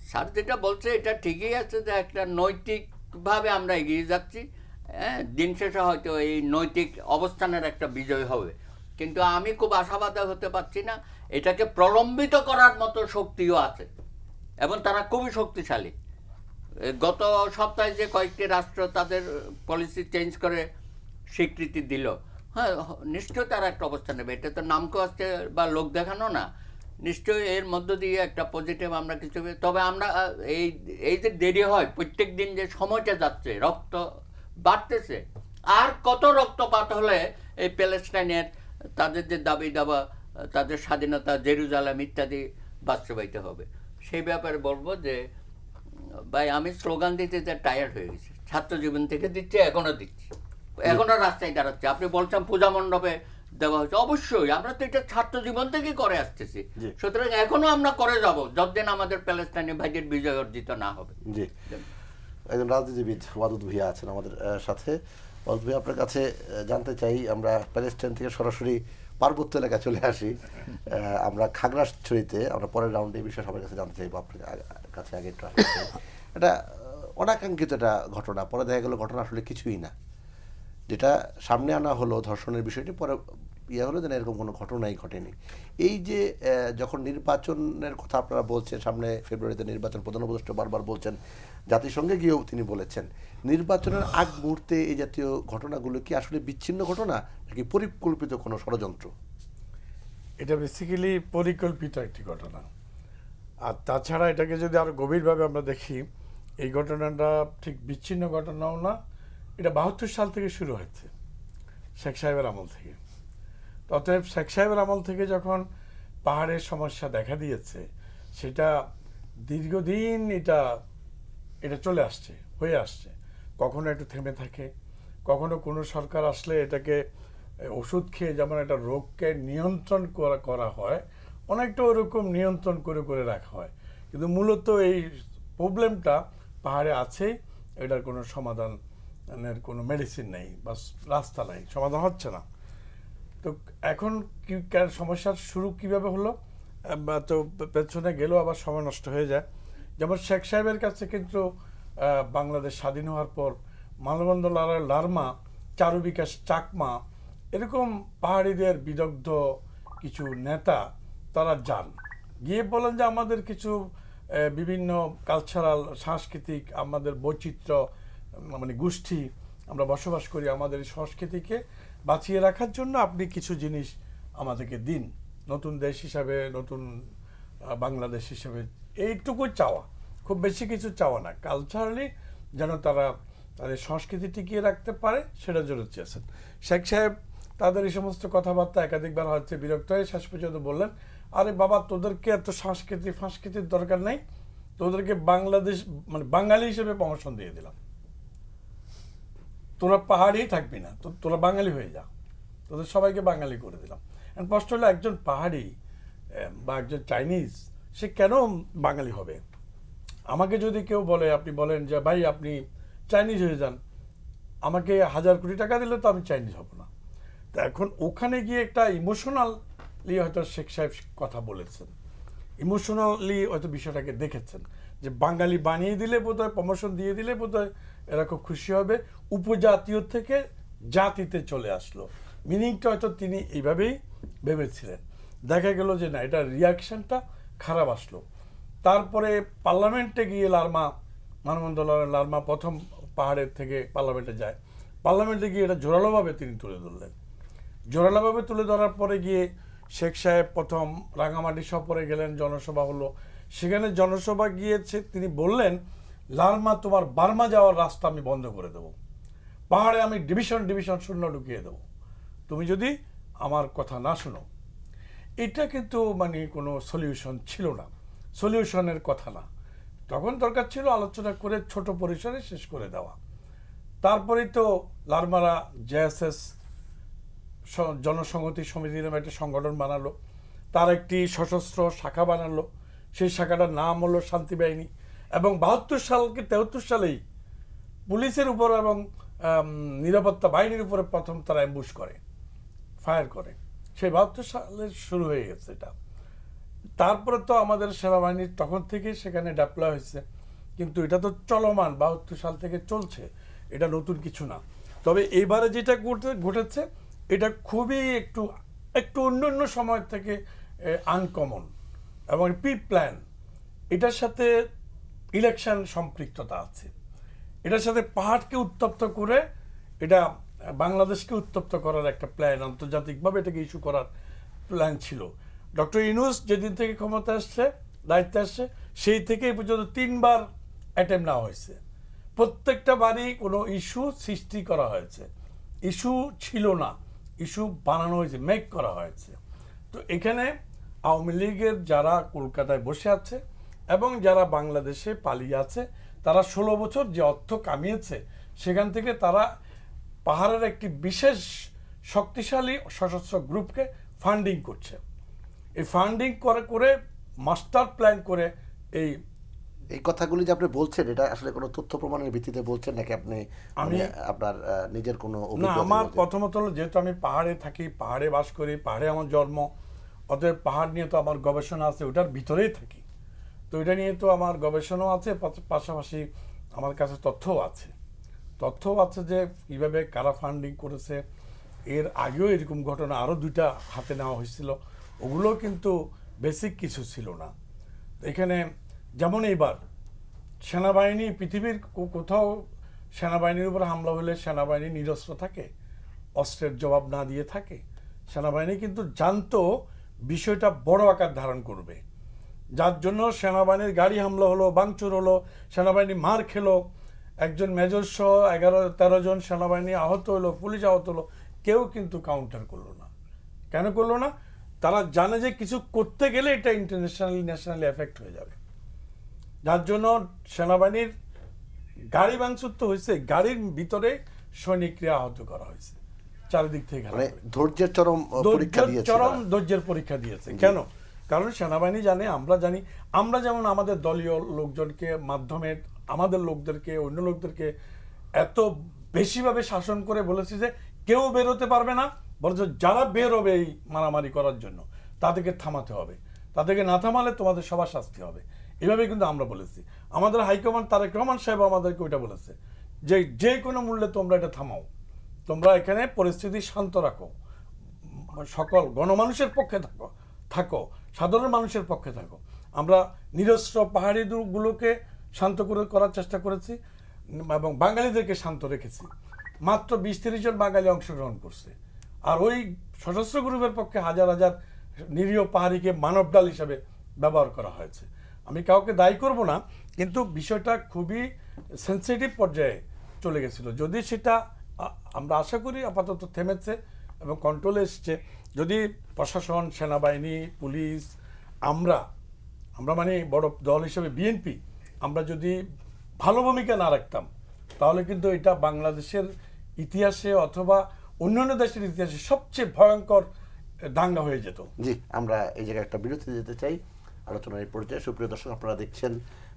স্যার যেটা বলছে এটা ঠিকই আছে যে একটা নৈতিকভাবে আমরা এগিয়ে যাচ্ছি। হ্যাঁ, দিন শেষে হয়তো এই নৈতিক অবস্থানের একটা বিজয় হবে, কিন্তু আমি খুব আশাবাদী হতে পারছি না। এটাকে প্রলম্বিত করার মতো শক্তিও আছে এবং তারা খুবই শক্তিশালী। গত সপ্তাহে যে কয়েকটি রাষ্ট্র তাদের পলিসি চেঞ্জ করে স্বীকৃতি দিল, হ্যাঁ, নিশ্চয়ই তারা একটা অবস্থান নেবে। এটা তো নামকে আসছে বা লোক দেখানো না, নিশ্চয়ই এর মধ্য দিয়ে একটা পজিটিভ আমরা কিছু। তবে আমরা এই যে দেরি হয়, প্রত্যেক দিন যে সময়টা যাচ্ছে, রক্ত বাড়তেছে, আর কত রক্তপাত হলে এই প্যালেস্টাইনের তাদের যে দাবি দাবা, তাদের স্বাধীনতা, জেরুজালেম ইত্যাদি বাস্তবায়িত হবে, সেই ব্যাপারে বলবো যে ভাই আমি স্লোগান দিতে টায়ার্ড হয়ে গেছি। ছাত্র জীবন থেকে দিচ্ছি, এখনো দিচ্ছি, এখনো রাস্তায় দাঁড়াচ্ছে। আপনি বলছেন পূজা মণ্ডপে দেওয়া হচ্ছে, অবশ্যই আমরা তো এটা ছাত্র জীবন থেকে করে আসতেছি, সুতরাং এখনো আমরা করে যাব যতদিন আমাদের প্যালেস্টাইনি ভাইদের বিজয় অর্জিত না হবে। জি, একজন রাজনীতিবিদ ওয়াদুদ ভূঁইয়া আছেন আমাদের সাথে। ওয়াদুদ ভূঁইয়া, আপনার কাছে জানতে চাই, আমরা প্যালেস্টাইন থেকে সরাসরি পার্বত্য এলাকায় চলে আসি। আমরা খাগড়াছড়িতে আমরা পরের রাউন্ডে এই বিষয়ে সবার কাছে জানতে চাইবো। আপনার কাছে আগে একটু আসতে চাই। এটা অনাকাঙ্ক্ষিত একটা ঘটনা, পরে দেখা গেল ঘটনা আসলে কিছুই না। যেটা সামনে আনা হলো ধর্ষণের বিষয়টি, পরে ইয়ে হলো যেন এরকম কোনো ঘটনাই ঘটেনি। এই যে যখন নির্বাচনের কথা আপনারা বলছেন, সামনে ফেব্রুয়ারিতে নির্বাচন, প্রধান উপদেষ্টা বারবার বলছেন, জাতিসংঘে গিয়েও তিনি বলেছেন, নির্বাচনের আগ মুহূর্তে এই জাতীয় ঘটনাগুলো কি আসলে বিচ্ছিন্ন ঘটনা নাকি পরিকল্পিত কোনো ষড়যন্ত্র? এটা বেসিক্যালি পরিকল্পিত একটি ঘটনা। আর তাছাড়া এটাকে যদি আরো গভীরভাবে আমরা দেখি, এই ঘটনাটা ঠিক বিচ্ছিন্ন ঘটনাও না। এটা 72 সাল থেকে শুরু হয়েছে, শেখ সাহেবের আমল থেকে। অতএব শেখ সাহেবের আমল থেকে যখন পাহাড়ের সমস্যা দেখা দিয়েছে, সেটা দীর্ঘদিন এটা চলে আসছে, হয়ে আসছে। কখনো একটু থেমে থাকে, কখনো কোনো সরকার আসলে এটাকে ওষুধ খেয়ে যেমন একটা রোগকে নিয়ন্ত্রণ করা হয়, অনেকটা ওরকম নিয়ন্ত্রণ করে করে রাখা হয়। কিন্তু মূলত এই প্রবলেমটা পাহাড়ে আছেই, এটার কোনো সমাধানের কোনো মেডিসিন নেই বা রাস্তা নেই, সমাধান হচ্ছে না। তো এখন সমস্যার শুরু কিভাবে হলো, তো পেছনে গেলেও আবার সময় নষ্ট হয়ে যায়। যেমন শেখ সাহেবের কাছে কিন্তু বাংলাদেশ স্বাধীন হওয়ার পর মানববন্ধন লারমা, চারু বিকাশ চাকমা, এরকম পাহাড়িদের বিদগ্ধ কিছু নেতা তারা যান, গিয়ে বলেন যে আমাদের কিছু বিভিন্ন কালচারাল, সাংস্কৃতিক, আমাদের বৈচিত্র্য, মানে গোষ্ঠী আমরা বসবাস করি, আমাদের এই সংস্কৃতিকে বাঁচিয়ে রাখার জন্য আপনি কিছু জিনিস আমাদেরকে দিন, নতুন দেশ হিসাবে, নতুন বাংলাদেশ হিসাবে। এইটুকু চাওয়া, খুব বেশি কিছু চাওয়া না। কালচারালি যেন তারা তাদের সংস্কৃতি টিকিয়ে রাখতে পারে, সেটার জন্য চেয়েছেন। শেখ সাহেব তাদের এই সমস্ত কথাবার্তা একাধিকবার হচ্ছে বিরক্ত হয়ে শেষ পর্যন্ত বললেন, আরে বাবা, তোদেরকে এত সংস্কৃতির দরকার নেই, তোদেরকে বাংলাদেশ মানে বাঙালি হিসেবে প্রমোশন দিয়ে দিলাম, তোরা পাহাড়ি থাকবি না, তোরা বাঙালি হয়ে যা, তোদের সবাইকে বাঙালি করে দিলাম। প্রশ্ন হলো, একজন পাহাড়ি বা একজন চাইনিজ সে কেন বাঙালি হবে? আমাকে যদি কেউ বলে, আপনি বলেন যে ভাই আপনি চাইনিজ হয়ে যান, আমাকে 1000 কোটি টাকা দিলে তো আমি চাইনিজ হব না। তো এখন ওখানে গিয়ে একটা ইমোশনালি হয়তো শেখ সাহেব কথা বলেছেন, ইমোশনালি হয়তো বিষয়টাকে দেখেছেন যে বাঙালি বানিয়ে দিলে বোধহয়, প্রমোশন দিয়ে দিলে বোধহয় এরা খুব খুশি হবে, উপজাতীয় থেকে জাতিতে চলে আসলো। মিনিংটা হয়তো তিনি এইভাবেই ভেবেছিলেন। দেখা গেল যে না, এটা রিয়াকশনটা খারাপ আসলো। তারপরে পার্লামেন্টে গিয়ে মানববন্ধন লারমা প্রথম পাহাড়ের থেকে পার্লামেন্টে যায়। পার্লামেন্টে গিয়ে এটা জোরালোভাবে তিনি তুলে ধরলেন। জোরালোভাবে তুলে ধরার পরে গিয়ে শেখ সাহেব প্রথম রাঙামাটি সফরে গেলেন, জনসভা হলো। সেখানে জনসভা গিয়েছে, তিনি বললেন, লারমা, তোমার বার্মা যাওয়ার রাস্তা আমি বন্ধ করে দেবো, পাহাড়ে আমি ডিভিশন শূন্য ঢুকিয়ে দেবো, তুমি যদি আমার কথা না শোনো। এটা কিন্তু মানে কোনো সলিউশন ছিল না, সলিউশনের কথা না। তখন দরকার ছিল আলোচনা করে ছোট পরিসরে শেষ করে দেওয়া। তারপরেই তো লারমারা জেএসএস জনসংহতি সমিতি নামে একটা সংগঠন বানালো, তার একটি সশস্ত্র শাখা বানালো। সেই শাখাটার নাম হলো শান্তি বাহিনী। এবং 72 সালকে 73 সালেই পুলিশের উপর এবং নিরাপত্তা বাহিনীর উপরে প্রথম তারা অ্যাম্বুশ করে, ফায়ার করে। সেই 72 সালে শুরু হয়ে গেছে এটা। তারপরে তো আমাদের সেনাবাহিনী তখন থেকে সেখানে ডেপ্লয় হয়েছে, কিন্তু এটা তো চলমান, 72 সাল থেকে চলছে, এটা নতুন কিছু না। তবে এইবারে যেটা ঘটেছে এটা খুবই একটু অন্য সময় থেকে আনকমন এবং প্রি প্ল্যান। এটার সাথে ইলেকশন সম্পৃক্ততা আছে, এটার সাথে পাহাড়কে উত্তপ্ত করে এটা বাংলাদেশকে উত্তপ্ত করার একটা প্ল্যান, আন্তর্জাতিকভাবে এটাকে ইস্যু করার প্ল্যান ছিল। ডক্টর ইউনূস যেদিন থেকে ক্ষমতা আসছে, দায়িত্বে আসছে, সেই থেকে এই পর্যন্ত 3 বার অ্যাটেম্প নেওয়া হয়েছে। প্রত্যেকটা বারই কোনো ইস্যু সৃষ্টি করা হয়েছে, ইস্যু ছিল না, ইস্যু বানানো হয়েছে, মেক করা হয়েছে। তো এখানে আওয়ামী লীগের যারা কলকাতায় বসে আছে এবং যারা বাংলাদেশে পালিয়ে আছে, তারা 16 বছর যে অর্থ কামিয়েছে, সেখান থেকে তারা পাহাড়ের একটি বিশেষ শক্তিশালী সশস্ত্র গ্রুপকে ফান্ডিং করছে। এই ফান্ডিং করে মাস্টার প্ল্যান করে এই কথাগুলি যে আপনি বলছেন, এটা আসলে কোনো তথ্য প্রমাণের ভিত্তিতে বলছেন নাকি আপনি আপনার নিজের কোনো না, অভিজ্ঞতা? আমার প্রথমত হলো, যেহেতু আমি পাহাড়ে থাকি, পাহাড়ে বাস করি, পাহাড়ে আমার জন্ম, অতএব পাহাড় নিয়ে তো আমার গবেষণা আছে, ওটার ভিতরেই থাকি। তো এটা নিয়ে তো আমার গবেষণাও আছে, পাশাপাশি আমার কাছে তথ্যও আছে যে কীভাবে কারা ফান্ডিং করেছে। এর আগেও এরকম ঘটনা আরও 2টা হাতে নেওয়া হয়েছিল, ওগুলো কিন্তু বেসিক কিছু ছিল না। এখানে যেমন এইবার সেনাবাহিনী, পৃথিবীর কোথাও সেনাবাহিনীর উপর হামলা হলে সেনাবাহিনী নিরস্ত্র থাকে, অস্ত্রের জবাব না দিয়ে থাকে। সেনাবাহিনী কিন্তু জানতো বিষয়টা বড় আকার ধারণ করবে, যার জন্য সেনাবাহিনীর গাড়ি হামলা হলো, ভাঙচুর হলো, সেনাবাহিনী মার খেলো, একজন মেজর সহ 11-13 জন সেনাবাহিনী আহত হলো, পুলিশ আহত হলো, কেউ কিন্তু কাউন্টার করলো না। কেন করলো না? তারা জানে যে কিছু করতে গেলে এটা ইন্টারন্যাশনালি ন্যাশনালি এফেক্ট হয়ে যাবে। যার জন্য সেনাবাহিনীর গাড়ি ভাঙচুর তো হয়েছে, গাড়ির ভিতরে সৈনিকরা আহত করা হয়েছে, চারিদিক থেকে ধৈর্যের চরম ধৈর্যের পরীক্ষা দিয়েছে। কেন? কারণ সেনাবাহিনী জানে, আমরা যেমন আমাদের দলীয় লোকজনকে মাধ্যমে আমাদের লোকদেরকে, অন্য লোকদেরকে এত বেশিভাবে শাসন করে বলেছি যে কেউ বেরোতে পারবে না, বরঞ্চ যারা বের হবে এই মারামারি করার জন্য তাদেরকে থামাতে হবে, তাদেরকে না থামালে তোমাদের সবার শাস্তি হবে। এভাবে কিন্তু আমরা বলেছি। আমাদের হাইকমান্ড তারেক রহমান সাহেব আমাদেরকে ওইটা বলেছে যে যে কোনো মূল্যে তোমরা এটা থামাও, তোমরা এখানে পরিস্থিতি শান্ত রাখো, সকল গণমানুষের পক্ষে থাকো, সাধারণ মানুষের পক্ষে থাকো। আমরা নিরস্ত্র পাহাড়িগুলোকে শান্ত করার চেষ্টা করেছি এবং বাঙালিদেরকে শান্ত রেখেছি। মাত্র 20-30 জন বাঙালি অংশগ্রহণ করছে, আর ওই সশস্ত্র গ্রুপের পক্ষে হাজার হাজার নিরীহ পাহাড়িকে মানব ডাল হিসাবে ব্যবহার করা হয়েছে। আমি কাউকে দায়ী করব না, কিন্তু বিষয়টা খুবই সেন্সিটিভ পর্যায়ে চলে গেছিল। যদি সেটা আমরা আশা করি আপাতত থেমেছে এবং কন্ট্রোলে এসছে। যদি প্রশাসন, সেনাবাহিনী, পুলিশ, আমরা মানে বড় দল হিসেবে বিএনপি, আমরা যদি ভালো ভূমিকা না রাখতাম, তাহলে কিন্তু এটা বাংলাদেশের ইতিহাসে অথবা অন্যান্য দেশের ইতিহাসে সবচেয়ে ভয়ঙ্কর দাঙ্গা হয়ে যেত। জি, আমরা এই জায়গায় একটা বিরতি দিতে চাই আলোচনার এই পর্যায়ে। সুপ্রিয় দর্শক, আপনারা দেখছেন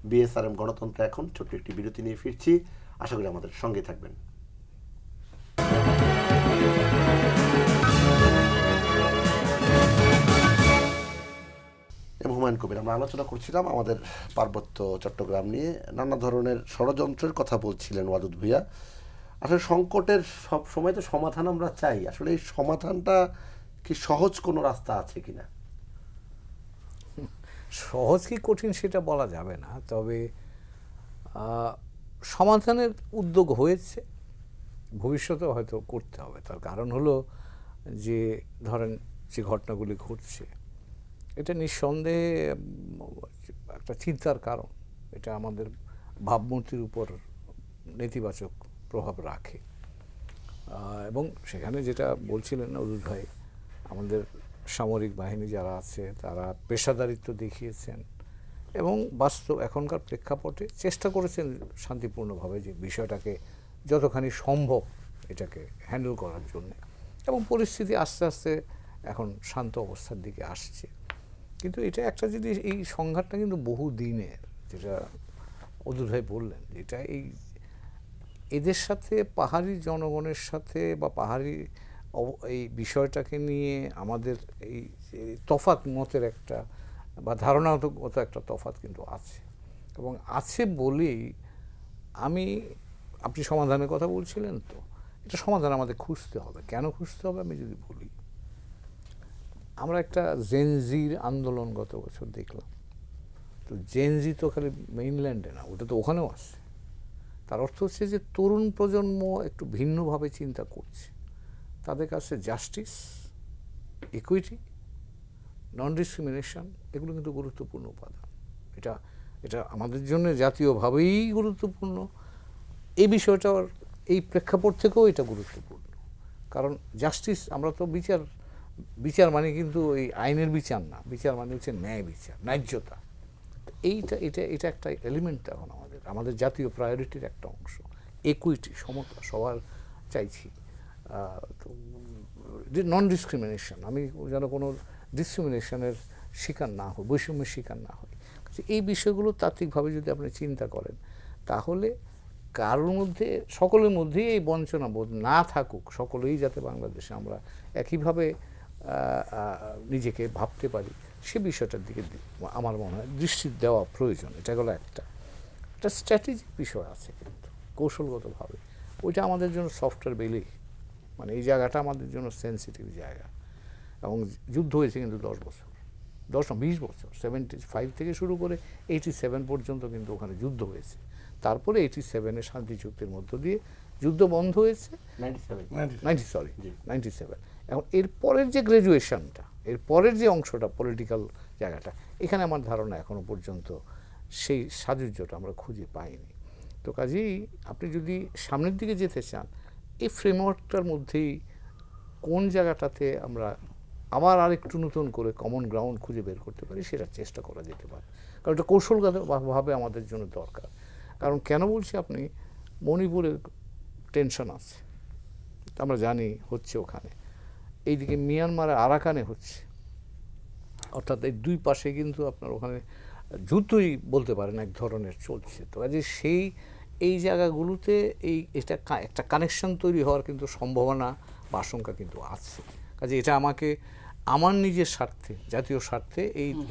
বিএসআরএম গণতন্ত্র এখন। ছোট্ট একটি বিরতি নিয়ে ফিরছি, আশা করি আমাদের সঙ্গে থাকবেন। হুমায়ুন কবির, আমরা আলোচনা করছিলাম আমাদের পার্বত্য চট্টগ্রাম নিয়ে, নানা ধরনের ষড়যন্ত্রের কথা বলছিলেন ওয়াদুদ ভূঁইয়া। আসলে সংকটের সব সময় তো সমাধান আমরা চাই, আসলে এই সমাধানটা কি সহজ কোনো রাস্তা আছে কিনা? সহজ কি কঠিন সেটা বলা যাবে না, তবে সমাধানের উদ্যোগ হয়েছে, ভবিষ্যতে হয়তো করতে হবে। তার কারণ হলো যে ধরেন যে ঘটনাগুলি ঘটছে এটা নিঃসন্দেহে একটা চিন্তার কারণ, এটা আমাদের ভাবমূর্তির উপর নেতিবাচক প্রভাব রাখে। এবং সেখানে যেটা বলছিলেন অদূত ভাই, আমাদের সামরিক বাহিনী যারা আছে তারা পেশাদারিত্ব দেখিয়েছেন এবং বাস্তব এখনকার প্রেক্ষাপটে চেষ্টা করেছেন শান্তিপূর্ণভাবে যে বিষয়টাকে যতখানি সম্ভব এটাকে হ্যান্ডেল করার জন্য, এবং পরিস্থিতি আস্তে আস্তে এখন শান্ত অবস্থার দিকে আসছে। কিন্তু এটা একটা জিনিস, এই সংঘাতটা কিন্তু বহু দিনের, যেটা অদূত ভাই বললেন, এটা এদের সাথে পাহাড়ি জনগণের সাথে বা পাহাড়ি এই বিষয়টাকে নিয়ে আমাদের এই তফাৎ মতের একটা বা ধারণাগত একটা তফাৎ কিন্তু আছে, এবং আছে বলেই আপনি সমাধানের কথা বলছিলেন, তো এটা সমাধান আমাদের খুঁজতে হবে। কেন খুঁজতে হবে আমি যদি বলি, আমরা একটা জেনজির আন্দোলন গত বছর দেখলাম। তো জেনজি তো খালি মেইনল্যান্ডে না, ওটা তো ওখানেও আছে। তার অর্থ হচ্ছে যে তরুণ প্রজন্ম একটু ভিন্নভাবে চিন্তা করছে, তাদের কাছে জাস্টিস, ইকুইটি, নন ডিসক্রিমিনেশন এগুলো কিন্তু গুরুত্বপূর্ণ উপাদান। এটা আমাদের জন্য জাতীয়ভাবেই গুরুত্বপূর্ণ। এই বিষয়টার এই প্রেক্ষাপট থেকেও এটা গুরুত্বপূর্ণ, কারণ জাস্টিস, আমরা তো বিচার মানে কিন্তু এই আইনের বিচার না, বিচার মানে হচ্ছে ন্যায় বিচার, ন্যায্যতা। এটা একটা এলিমেন্ট এখন আমাদের জাতীয় প্রায়োরিটির একটা অংশ। ইকুইটি, সমতা, সবার চাইছি। তো নন ডিসক্রিমিনেশন, আমি যেন কোনো ডিসক্রিমিনেশনের শিকার না হই, বৈষম্যের শিকার না হই। এই বিষয়গুলো তাত্ত্বিকভাবে যদি আপনি চিন্তা করেন, তাহলে কারোর মধ্যে, সকলের মধ্যেই এই বঞ্চনা বোধ না থাকুক, সকলেই যাতে বাংলাদেশে আমরা একইভাবে নিজেকে ভাবতে পারি, সে বিষয়টার দিকে আমার মনে হয় দৃষ্টি দেওয়া প্রয়োজন। এটা হলো একটা স্ট্র্যাটেজিক বিষয় আছে, কিন্তু কৌশলগতভাবে ওইটা আমাদের জন্য সফটওয়্যার বেলি, মানে এই জায়গাটা আমাদের জন্য সেন্সিটিভ জায়গা। এবং যুদ্ধ হয়েছে কিন্তু 10 বছর, 20 বছর, 75 থেকে শুরু করে 87 পর্যন্ত কিন্তু ওখানে যুদ্ধ হয়েছে। তারপরে 87-এ শান্তি চুক্তির মধ্য দিয়ে যুদ্ধ বন্ধ হয়েছে, 97। এখন এরপরের যে গ্র্যাজুয়েশনটা, এরপরের যে অংশটা, পলিটিক্যাল জায়গাটা, এখানে আমার ধারণা এখনো পর্যন্ত সেই সাযুজ্যটা আমরা খুঁজে পাইনি। তো কাজেই আপনি যদি সামনের দিকে যেতে চান, এই ফ্রেমওয়ার্কটার মধ্যেই কোন জায়গাটাতে আমরা আবার আরেকটু নতুন করে কমন গ্রাউন্ড খুঁজে বের করতে পারি, সেটার চেষ্টা করা যেতে পারে। কারণ এটা কৌশলগতভাবে আমাদের জন্য দরকার। কারণ কেন বলছি, আপনি মণিপুরের টেনশন আছে, আমরা জানি হচ্ছে ওখানে, এইদিকে মিয়ানমারের আরাকানে হচ্ছে, অর্থাৎ এই দুই পাশে কিন্তু আপনার ওখানে যুদ্ধই বলতে পারেন এক ধরনের চলছে। তো কাজে এই জায়গাগুলোতে এটা একটা কানেকশন তৈরি হওয়ার কিন্তু সম্ভাবনা বা আশঙ্কা কিন্তু আছে। কাজে এটা আমাকে আমার নিজের স্বার্থে, জাতীয় স্বার্থে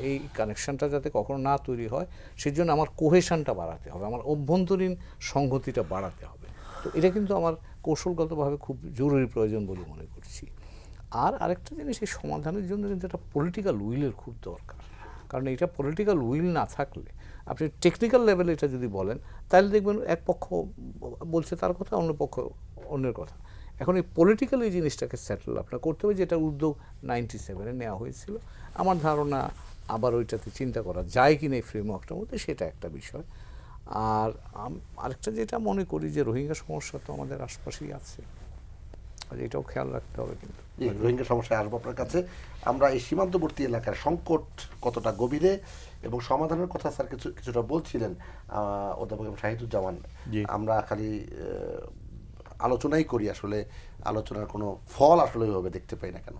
এই কানেকশনটা যাতে কখনো না তৈরি হয়, সেই জন্য আমার কোহেশনটা বাড়াতে হবে, আমার অভ্যন্তরীণ সংহতিটা বাড়াতে হবে। তো এটা কিন্তু আমার কৌশলগতভাবে খুব জরুরি প্রয়োজন বলে মনে করছি। আর আরেকটা জিনিস, এই সমাধানের জন্য কিন্তু একটা পলিটিক্যাল উইলের খুব দরকার। কারণ এটা পলিটিক্যাল উইল না থাকলে, আপনি টেকনিক্যাল লেভেলে এটা যদি বলেন, তাহলে দেখবেন এক পক্ষ বলছে তার কথা, অন্য পক্ষ অন্যের কথা। এখন এই পলিটিক্যাল এই জিনিসটাকে সেটেল আপনার করতে হবে, যেটা উদ্যোগ 97-এ নেওয়া হয়েছিল। আমার ধারণা আবার ওইটাতে চিন্তা করা যায় কিনা এই ফ্রেমওয়ার্কটার মধ্যে, সেটা একটা বিষয়। আর আরেকটা যেটা মনে করি যে রোহিঙ্গা সমস্যা তো আমাদের আশপাশেই আছে, আর এটাও খেয়াল রাখতে হবে। কিন্তু রোহিঙ্গা সমস্যায় আসবো আপনার কাছে। আমরা এই সীমান্তবর্তী এলাকার সংকট কতটা গভীরে এবং সমাধানের কথা স্যার কিছুটা বলছিলেন অধ্যাপক শাহিদুজ্জামান। আমরা খালি আলোচনাই করি, আসলে আলোচনার কোনো ফল আসলে ওইভাবে দেখতে পাই না। কেন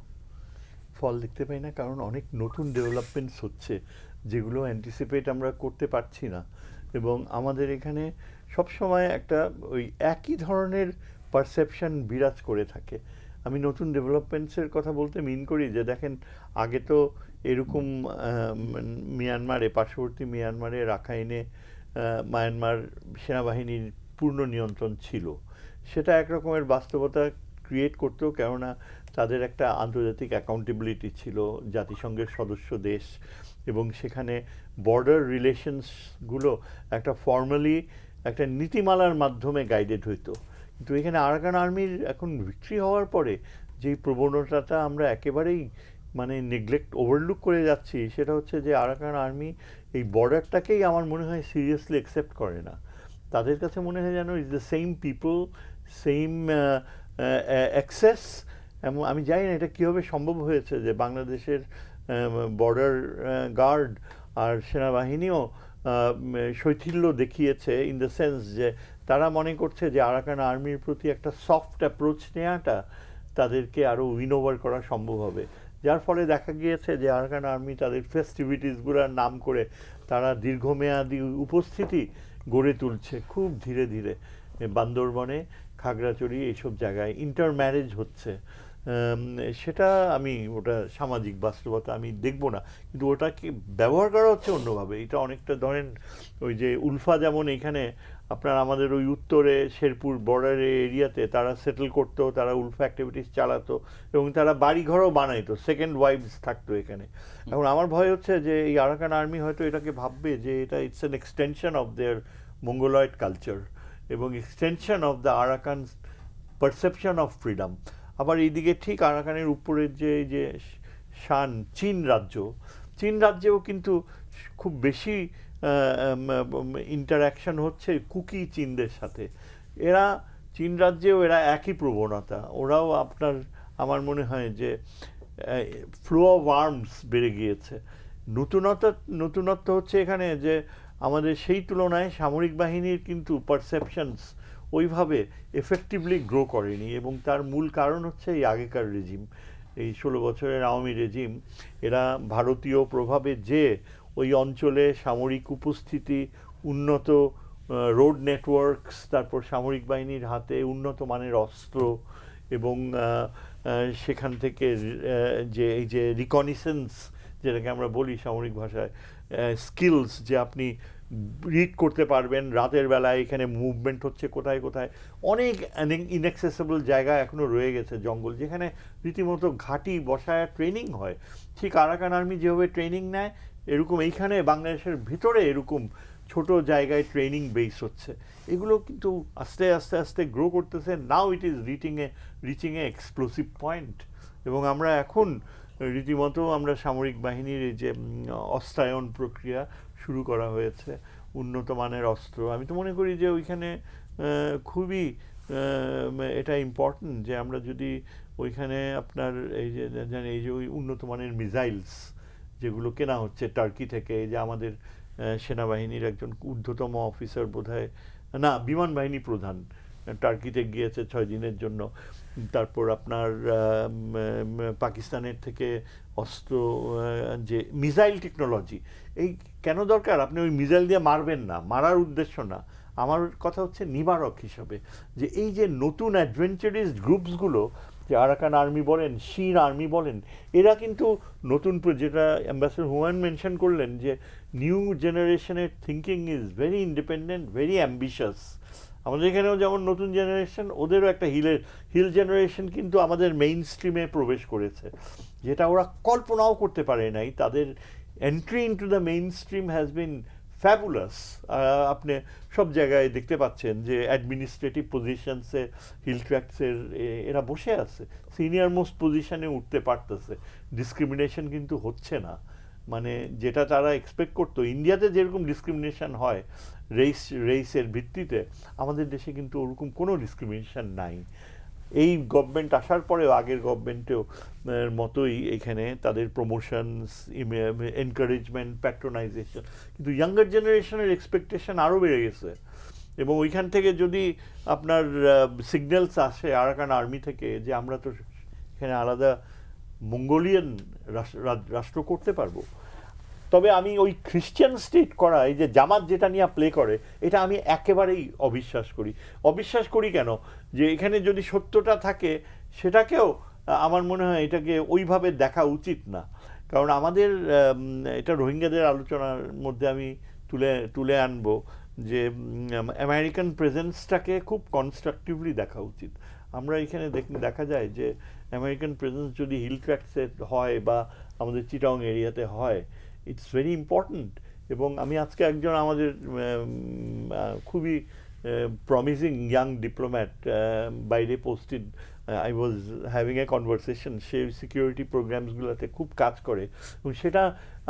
ফল দেখতে পাই না? কারণ অনেক নতুন ডেভেলপমেন্টস হচ্ছে যেগুলো অ্যান্টিসিপেট আমরা করতে পারছি না, এবং আমাদের এখানে সবসময় একটা ওই একই ধরনের পারসেপশন বিরাজ করে থাকে। আমি নতুন ডেভেলপমেন্টসের কথা বলতে মিন করি যে দেখেন, আগে তো এরকম মিয়ানমারে, পার্শ্ববর্তী মিয়ানমারে, রাখাইনে মায়ানমার সেনাবাহিনীর পূর্ণ নিয়ন্ত্রণ ছিল। সেটা একরকমের বাস্তবতা ক্রিয়েট করতেও, কেননা তাদের একটা আন্তর্জাতিক অ্যাকাউন্টেবিলিটি ছিল, জাতিসংঘের সদস্য দেশ, এবং সেখানে বর্ডার রিলেশনসগুলো একটা ফর্মালি একটা নীতিমালার মাধ্যমে গাইডেড হইতো। কিন্তু এখানে আরাকান আর্মির এখন ভিক্টরি হওয়ার পরে যেই প্রবণতাটা আমরা একেবারেই মানে নেগলেক্ট ওভারলুক করে যাচ্ছি, সেটা হচ্ছে যে আরাকান আর্মি এই বর্ডারটাকেই আমার মনে হয় সিরিয়াসলি অ্যাকসেপ্ট করে না। তাদের কাছে মনে হয় যেন is the same people, same access. এবং আমি জানি না এটা কীভাবে সম্ভব হয়েছে যে বাংলাদেশের বর্ডার গার্ড আর সেনাবাহিনীও শৈথিল্য দেখিয়েছে, ইন দ্য সেন্স যে তারা মনে করছে যে আরাকান আর্মির প্রতি একটা সফট অ্যাপ্রোচ নেওয়াটা তাদেরকে আরও উইন ওভার করা সম্ভব হবে। যার ফলে দেখা গিয়েছে যে আরাকান আর্মি তাদের ফেস্টিভিটিসগুলোর নাম করে তারা দীর্ঘমেয়াদী উপস্থিতি গড়ে তুলছে খুব ধীরে ধীরে। বান্দরবনে, খাগড়াছড়ি এইসব জায়গায় ইন্টারম্যারেজ হচ্ছে। সেটা আমি ওটা সামাজিক বাস্তবতা আমি দেখব না, কিন্তু ওটাকে ব্যবহার করা হচ্ছে অন্যভাবে। এটা অনেকটা ধরেন ওই যে উলফা যেমন এখানে আপনার আমাদের ওই উত্তরে শেরপুর বর্ডারের এরিয়াতে তারা সেটেল করতো, তারা উলফা অ্যাক্টিভিটিস চালাতো এবং তারা বাড়িঘরও বানাইতো, সেকেন্ড ওয়াইফস থাকতো এখানে। এখন আমার ভয় হচ্ছে যে এই আরাকান আর্মি হয়তো এটাকে ভাববে যে এটা it's an extension of their Mongoloid culture এবং extension of the Arakan perception of freedom. আবার এইদিকে ঠিক আরাকানের উপরের যে এই যে শান চীন রাজ্য, চীন রাজ্যেও কিন্তু খুব বেশি ইন্টারাকশন হচ্ছে কুকি চীনদের সাথে। এরা চীন রাজ্যেও এরা একই প্রবণতা, ওরাও আপনার আমার মনে হয় যে ফ্লো অফ আর্মস বেড়ে গিয়েছে। নতুনত্ব হচ্ছে এখানে যে আমাদের সেই তুলনায় সামরিক বাহিনীর কিন্তু পারসেপশনস ওইভাবে এফেক্টিভলি গ্রো করেনি, এবং তার মূল কারণ হচ্ছে এই আগেকার রেজিম, এই 16 বছরের আওয়ামী রেজিম। এরা ভারতীয় প্রভাবে যে ওই অঞ্চলে সামরিক উপস্থিতি, উন্নত রোড নেটওয়ার্কস, তারপর সামরিক বাহিনীর হাতে উন্নত মানের অস্ত্র এবং সেখান থেকে যে এই যে রিকনিসেন্স যেটাকে আমরা বলি সামরিক ভাষায়, স্কিলস, যে আপনি রিড করতে পারবেন রাতের বেলায় এখানে মুভমেন্ট হচ্ছে কোথায় কোথায়। অনেক ইনঅ্যাক্সেসেবল জায়গা এখনও রয়ে গেছে, জঙ্গল, যেখানে রীতিমতো ঘাঁটি বসায় ট্রেনিং হয়। ঠিক আরাকান আর্মি যেভাবে ট্রেনিং নেয় এরকম এইখানে বাংলাদেশের ভিতরে এরকম ছোট জায়গায় ট্রেনিং বেস হচ্ছে। এগুলো কিন্তু আস্তে আস্তে আস্তে গ্রো করতেছে। Now it is reaching a explosive point, এবং আমরা এখন রীতিমতো আমরা সামরিক বাহিনীর এই যে অস্ত্রায়ন প্রক্রিয়া শুরু করা হয়েছে, উন্নত মানের অস্ত্র। আমি তো মনে করি যে ওইখানে খুবই এটা ইম্পর্টেন্ট যে আমরা যদি ওইখানে আপনার এই যে জানেন এই যে ওই উন্নত মানের মিসাইলস যেগুলো কেনা হচ্ছে টার্কি থেকে, এই যে আমাদের সেনাবাহিনীর একজন ঊর্ধ্বতম অফিসার বোধহয় না বিমান বাহিনী প্রধান টার্কিতে গিয়েছে 6 দিনের জন্য। তারপর আপনার পাকিস্তানের থেকে অস্ত্র, যে মিসাইল টেকনোলজি, এই কেন দরকার? আপনি ওই মিসাইল দিয়ে মারবেন না, মারার উদ্দেশ্য না, আমার কথা হচ্ছে নিবারক হিসাবে। যে এই যে নতুন অ্যাডভেঞ্চারিস্ট গ্রুপসগুলো, যে আরাকান আর্মি বলেন, শির আর্মি বলেন, এরা কিন্তু নতুন, যেটা অ্যাম্বাসেডর হুমায়ুন মেনশন করলেন যে নিউ জেনারেশনের thinking is very independent, very ambitious. আমাদের এখানেও যেমন নতুন জেনারেশন, ওদেরও একটা হিল জেনারেশন কিন্তু আমাদের মেইন স্ট্রিমে প্রবেশ করেছে, যেটা ওরা কল্পনাও করতে পারে নাই। তাদের entry into the main stream has been fabulous. আপনি সব জায়গায় দেখতে পাচ্ছেন যে অ্যাডমিনিস্ট্রেটিভ পজিশনসে হিল ট্র্যাক্টসের এরা বসে আছে, সিনিয়র মোস্ট পজিশনে উঠতে পারতেছে। ডিসক্রিমিনেশন কিন্তু হচ্ছে না, মানে যেটা তারা এক্সপেক্ট করতো। ইন্ডিয়াতে যেরকম ডিসক্রিমিনেশন হয় রেইসের ভিত্তিতে, আমাদের দেশে কিন্তু ওরকম কোনো ডিসক্রিমিনেশন নাই। এই গভর্নমেন্ট আসার পরেও আগের গভর্নমেন্টেও মতোই এখানে তাদের প্রমোশনস, এনকারেজমেন্ট, প্যাট্রোনাইজেশন, কিন্তু ইয়াঙ্গার জেনারেশনের এক্সপেকটেশন আরও বেড়ে গেছে। এবং ওইখান থেকে যদি আপনার সিগন্যালস আসে আরাকান আর্মি থেকে যে আমরা তো এখানে আলাদা মঙ্গোলিয়ান রাষ্ট্র করতে পারবো, তবে আমি ওই খ্রিশ্চান স্টেট করা, এই যে জামাত যেটা নিয়ে প্লে করে, এটা আমি একেবারেই অবিশ্বাস করি। কেন? যে এখানে যদি সত্যটা থাকে সেটাকেও আমার মনে হয় এটাকে ওইভাবে দেখা উচিত না। কারণ আমাদের এটা রোহিঙ্গাদের আলোচনার মধ্যে আমি তুলে আনবো যে আমেরিকান প্রেজেন্সটাকে খুব কনস্ট্রাকটিভলি দেখা উচিত। আমরা এখানে দেখা যায় যে আমেরিকান প্রেজেন্স যদি হিল ট্র্যাক্টসে হয় বা আমাদের চিটাং এরিয়াতে হয়, ইটস ভেরি ইম্পর্ট্যান্ট। এবং আমি আজকে একজন আমাদের খুবই প্রমিসিং ইয়াং ডিপ্লোম্যাট, বাইরে posted, I was having a conversation, সে সিকিউরিটি প্রোগ্রামসগুলোতে খুব কাজ করে এবং সেটা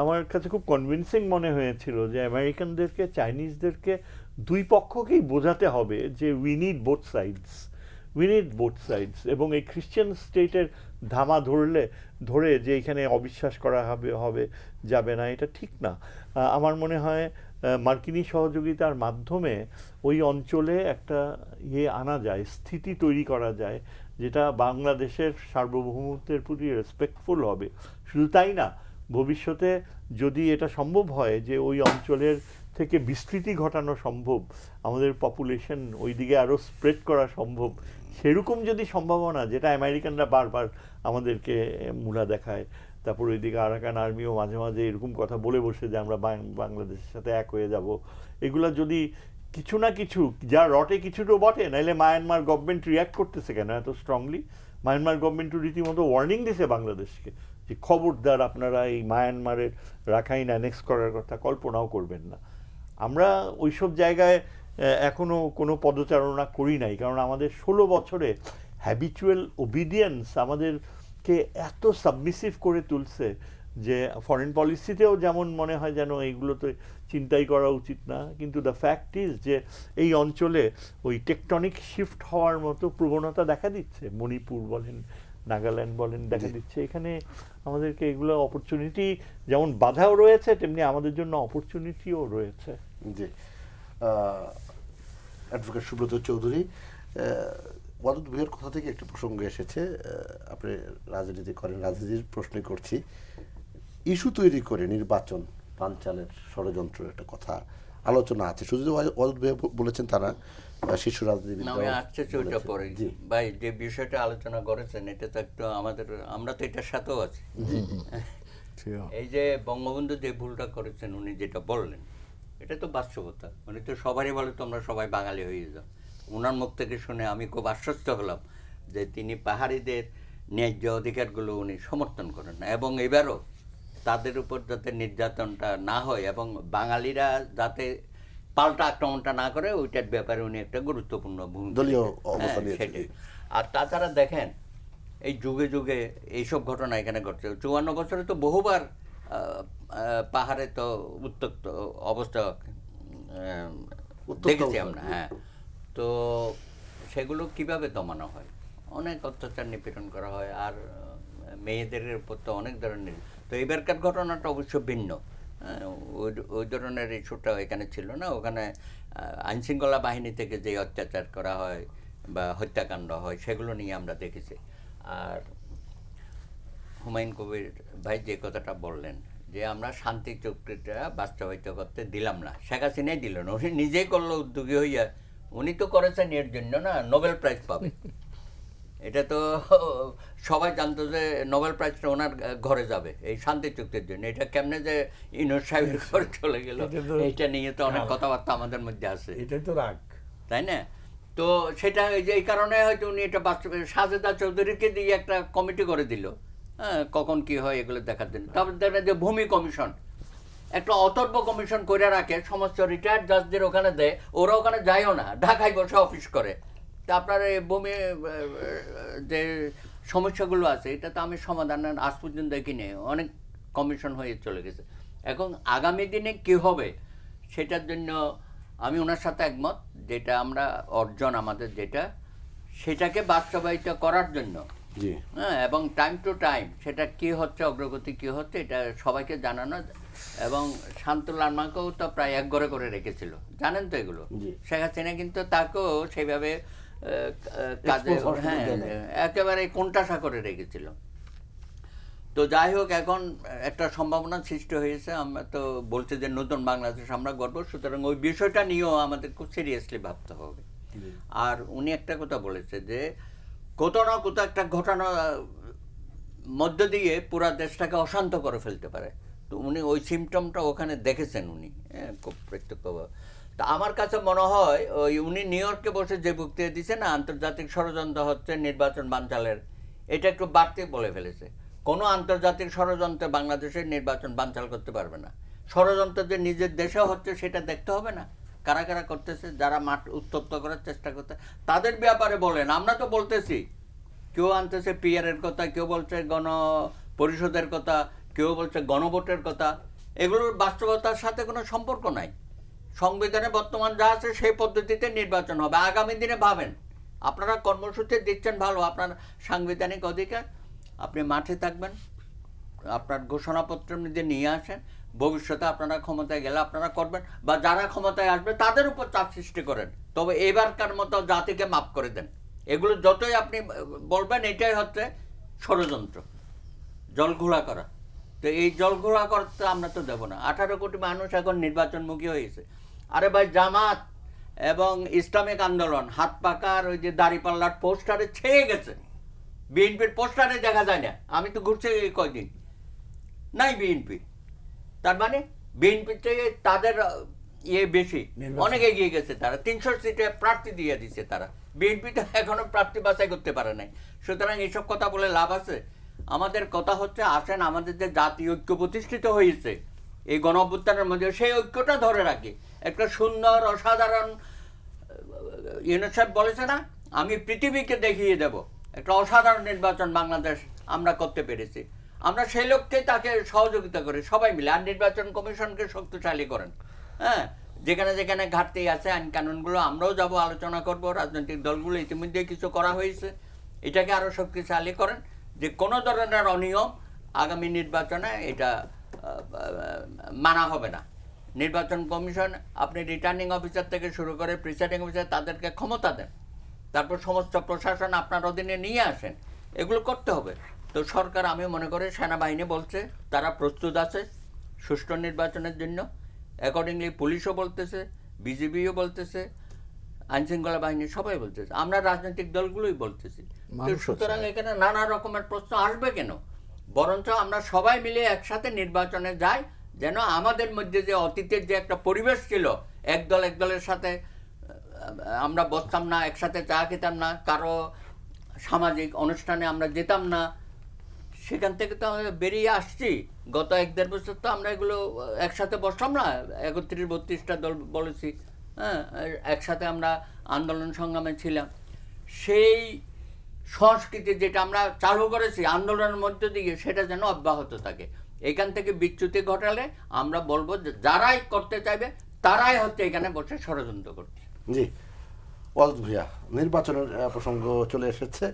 আমার কাছে খুব কনভিনসিং মনে হয়েছিল যে আমেরিকানদেরকে, চাইনিজদেরকে দুই পক্ষকেই বোঝাতে হবে যে উই নিড বোথ সাইডস। এবং এই খ্রিশ্চান স্টেটের ধামা ধরে যে এখানে অবিশ্বাস করা হবে যাবে না, এটা ঠিক না। আমার মনে হয় মার্কিনী সহযোগিতার মাধ্যমে ওই অঞ্চলে একটা আনা যায়, স্থিতি তৈরি করা যায়, যেটা বাংলাদেশের সার্বভৌমত্বের প্রতি রেসপেক্টফুল হবে। শুধু তাই না, ভবিষ্যতে যদি এটা সম্ভব হয় যে ওই অঞ্চলের থেকে বিস্তৃতি ঘটানো সম্ভব, আমাদের পপুলেশন ওই দিকে আরও স্প্রেড করা সম্ভব, সেরকম যদি সম্ভাবনা, যেটা আমেরিকানরা বারবার আমাদেরকে মূলা দেখায়, তারপর ওইদিকে আরাকান আর্মিও মাঝে মাঝে এরকম কথা বলে বসে যে আমরা বাংলাদেশের সাথে এক হয়ে যাব, এগুলা যদি কিছু না কিছু, যা রটে কিছু তো বটে, নাইলে মায়ানমার গভর্নমেন্ট রিয়াক্ট করতেছে কেন এত স্ট্রংলি? মায়ানমার গভর্নমেন্ট রীতিমতো ওয়ার্নিং দিছে বাংলাদেশকে যে খবরদার আপনারা এই মায়ানমারের রাখাইন অ্যানেক্স করার কথা কল্পনাও করবেন না। আমরা ওইসব জায়গায় এখনো কোনো পদচারণা করি নাই, কারণ আমাদের 16 বছরে হ্যাবিচুয়াল ওবিডিয়েন্স আমাদেরকে এত সাবমিসিভ করে তুলছে যে ফরেন পলিসিতেও যেমন মনে হয় যেন এইগুলো তো চিন্তাই করা উচিত না, কিন্তু দ্য ফ্যাক্ট ইজ যে এই অঞ্চলে ওই টেকটনিক শিফট হওয়ার মতো প্রবণতা দেখা দিচ্ছে। মণিপুর বলেন, নাগাল্যান্ড বলেন, দেখা দিচ্ছে। এখানে আমাদেরকে এগুলো অপরচুনিটি, যেমন বাধাও রয়েছে তেমনি আমাদের জন্য অপরচুনিটিও রয়েছে। জি, অ্যাডভোকেট সুব্রত চৌধুরী, ওয়াদুদ ভুঁইয়ার কথা থেকে একটি প্রসঙ্গ এসেছে, আপনি রাজনীতি করেন, রাজনীতির প্রশ্নই করছি। ইস্যু তৈরি করে নির্বাচন বানচালের ষড়যন্ত্র একটা কথা আলোচনা আছে, শুধু যে ওয়াদুদ ভুঁইয়া বলেছেন তা না, শীর্ষ রাজনীতিবিদ পরে ভাই যে বিষয়টা আলোচনা করেছেন, এটা তো একটু আমরা তো এটার সাথেও আছি। এই যে বঙ্গবন্ধু যে ভুলটা করেছেন, উনি যেটা বললেন, এটা তো বাস্তবতা। উনি তো সবারই বলে তোমরা সবাই বাঙালি হয়ে যাও। ওনার মুখ থেকে শুনে আমি খুব আশ্বস্ত হলাম যে তিনি পাহাড়িদের ন্যায্য অধিকারগুলো উনি সমর্থন করেন না, এবং এবারও তাদের উপর যাতে নির্যাতনটা না হয় এবং বাঙালিরা যাতে পাল্টা আক্রমণটা না করে, ওইটার ব্যাপারে উনি একটা গুরুত্বপূর্ণ ভূমিকা। সেটাই। আর তাছাড়া দেখেন, এই যুগে যুগে এইসব ঘটনা এখানে ঘটছে। 54 বছরে তো বহুবার পাহাড়ে তো উত্তপ্ত অবস্থা দেখেছি আমরা। হ্যাঁ, তো সেগুলো কিভাবে দমানো হয়? অনেক অত্যাচার নিপীড়ন করা হয়, আর মেয়েদের উপর তো অনেক ধরনের। তো এবারকার ঘটনাটা অবশ্য ভিন্ন, ওই ধরনের ইস্যুটা এখানে ছিল না। ওখানে আইনশৃঙ্খলা বাহিনী থেকে যে অত্যাচার করা হয় বা হত্যাকাণ্ড হয়, সেগুলো নিয়ে আমরা দেখেছি। আর হুমায়ুন কবির ভাই যে কথাটা বললেন যে আমরা শান্তি চুক্তিটা বাস্তবায়িত করতে দিলাম না, শেখ হাসিনাই দিল না, উনি নিজেই করলো উদ্যোগী হইয়া। উনি তো করেছেন এর জন্য না নোবেল প্রাইজ পাবে, এটা তো সবাই জানতো যে নোবেল প্রাইজটা ওনার ঘরে যাবে এই শান্তি চুক্তির জন্য। এটা কেমনে যে ইউনূস সাহেবের ঘরে চলে গেল, এটা নিয়ে তো অনেক কথাবার্তা আমাদের মধ্যে আছে, এটাই তো রাগ, তাই না? তো সেটা এই কারণে হয়তো উনি এটা বাস্তবে সাজেদা চৌধুরীকে দিয়ে একটা কমিটি করে দিল, হ্যাঁ, কখন কি হয় এগুলো দেখার জন্য। তারপর দেখেন যে ভূমি কমিশন, একটা অতর্ব কমিশন করে রাখে, সমস্ত রিটায়ার্ড জাজদের ওখানে দেয়, ওরা ওখানে যায়ও না, ঢাকায় বসে অফিস করে। তা আপনার এই ভূমি যে সমস্যাগুলো আছে, এটা তো আমি সমাধান আজ পর্যন্ত দেখিনি, অনেক কমিশন হয়ে চলে গেছে। এখন আগামী দিনে কি হবে সেটার জন্য আমি ওনার সাথে একমত, যেটা আমরা অর্জন আমাদের যেটা, সেটাকে বাস্তবায়িত করার জন্য, হ্যাঁ, এবং টাইম টু টাইম সেটা কি হচ্ছে, অগ্রগতি কি হচ্ছে, এটা সবাইকে জানানো। এবং শান্তু লার্মাকেও তো প্রায় এক ঘরে করে রেখেছিল, জানেন তো এগুলো। শেখ হাসিনা কিন্তু তাকেও সেইভাবে কাজে, হ্যাঁ, একেবারে কোণঠাসা করে রেখেছিল। তো যাই হোক, এখন একটা সম্ভাবনা সৃষ্টি হয়েছে। আমরা তো বলছি যে নতুন বাংলাদেশ আমরা গর্ব, সুতরাং ওই বিষয়টা নিয়েও আমাদের খুব সিরিয়াসলি ভাবতে হবে। আর উনি একটা কথা বলেছে যে কোথাও না কোথাও একটা ঘটনা মধ্য দিয়ে পুরা দেশটাকে অশান্ত করে ফেলতে পারে। তো উনি ওই সিমটমটা ওখানে দেখেছেন উনি, খুব প্রত্যক্ষভাবে। তা আমার কাছে মনে হয় ওই উনি নিউ ইয়র্কে বসে যে বক্তৃতা দিচ্ছে না, আন্তর্জাতিক ষড়যন্ত্র হচ্ছে নির্বাচন বানচালের, এটা একটু বাড়তি বলে ফেলেছে। কোনো আন্তর্জাতিক ষড়যন্ত্রে বাংলাদেশের নির্বাচন বানচাল করতে পারবে না। ষড়যন্ত্র যে নিজের দেশে হচ্ছে সেটা দেখতে হবে না, কারা কারা করতেছে, যারা মাঠ উত্তপ্ত করার চেষ্টা করতে, তাদের ব্যাপারে বলেন। আমরা তো বলতেছি, কেউ আনতেছে পিআরের কথা, কেউ বলছে গণ পরিষদের কথা, কেউ বলছে গণভোটের কথা। এগুলোর বাস্তবতার সাথে কোনো সম্পর্ক নাই। সংবিধানে বর্তমান যা আছে সেই পদ্ধতিতে নির্বাচন হবে। আগামী দিনে ভাবেন, আপনারা কর্মসূচি দিচ্ছেন ভালো, আপনার সাংবিধানিক অধিকার, আপনি মাঠে থাকবেন, আপনার ঘোষণাপত্র নিজে নিয়ে আসেন, ভবিষ্যতে আপনারা ক্ষমতায় গেলে আপনারা করবেন, বা যারা ক্ষমতায় আসবে তাদের উপর চাপ সৃষ্টি করেন, তবে এবারকার মতো জাতিকে মাফ করে দেন। এগুলো যতই আপনি বলবেন, এটাই হচ্ছে ষড়যন্ত্র, জলঘোলা করা। তো এই জলঘোলা করতে আমরা তো দেবো না। 18 কোটি মানুষ এখন নির্বাচনমুখী হয়েছে। আরে ভাই, জামাত এবং ইসলামিক আন্দোলন হাত পাকার ওই যে দাড়িপাল্লার পোস্টারে ছেয়ে গেছে, বিএনপির পোস্টারে দেখা যায় না। আমি তো ঘুরছে এই কয়দিন, নাই বিএনপি। তার মানে বিএনপির থেকে তাদের ইয়ে বেশি, অনেক এগিয়ে গেছে। তারা 300 সিটে প্রার্থী দিয়ে দিচ্ছে তারা। বিএনপি তো এখনো প্রার্থী বাছাই করতে পারে নাই। সুতরাং এইসব কথা বলে লাভ আছে? আমাদের কথা হচ্ছে, আসেন আমাদের যে জাতীয় ঐক্য প্রতিষ্ঠিত হয়েছে এই গণ অভ্যুত্থানের মধ্যে, সেই ঐক্যটা ধরে রাখি। একটা সুন্দর অসাধারণ, ইউনুস সাহেব বলেছে না, আমি পৃথিবীকে দেখিয়ে দেব একটা অসাধারণ নির্বাচন বাংলাদেশ আমরা করতে পেরেছি। আমরা সেই লক্ষ্যে তাকে সহযোগিতা করি সবাই মিলে। আর নির্বাচন কমিশনকে শক্তিশালী করেন। হ্যাঁ, যেখানে যেখানে ঘাটতি আছে আইন কানুনগুলো আমরাও যাব, আলোচনা করব। রাজনৈতিক দলগুলো ইতিমধ্যে কিছু করা হয়েছে, এটাকে আরও শক্তিশালী করেন, যে কোনো ধরনের অনিয়ম আগামী নির্বাচনে এটা মানা হবে না। নির্বাচন কমিশন, আপনি রিটার্নিং অফিসার থেকে শুরু করে প্রিসাইডিং অফিসার, তাদেরকে ক্ষমতা দেন, তারপর সমস্ত প্রশাসন আপনার অধীনে নিয়ে আসেন। এগুলো করতে হবে। তো সরকার, আমি মনে করি সেনাবাহিনী বলছে তারা প্রস্তুত আছে সুষ্ঠু নির্বাচনের জন্য। অ্যাকর্ডিংলি পুলিশও বলতেছে, বিজিবিও বলতেছে, আইনশৃঙ্খলা বাহিনী সবাই বলতেছে, আমরা রাজনৈতিক দলগুলোই বলতেছি। তো সুতরাং এখানে নানা রকমের প্রশ্ন আসবে কেন? বরঞ্চ আমরা সবাই মিলে একসাথে নির্বাচনে যাই, যেন আমাদের মধ্যে যে অতীতের যে একটা পরিবেশ ছিল, একদল একদলের সাথে আমরা বসতাম না, একসাথে চা খেতাম না, কারো সামাজিক অনুষ্ঠানে আমরা যেতাম না, সেখান থেকে তো আমরা বেরিয়ে আসছি। গত 1-1.5 বছর তো আমরা এগুলো একসাথে বসলাম না, 31-32টা দল বলেছি, হ্যাঁ, একসাথে আমরা আন্দোলন সংগ্রামে ছিলাম। সেই সংস্কৃতি যেটা আমরা চালু করেছি আন্দোলনের মধ্য দিয়ে, সেটা যেন অব্যাহত থাকে। এখান থেকে বিচ্যুতি ঘটালে আমরা বলবো যে যারাই করতে চাইবে তারাই হচ্ছে এখানে বসে ষড়যন্ত্র করছে। জি, ওয়াজ ভুইয়া, নির্বাচনের প্রসঙ্গ চলে এসেছে।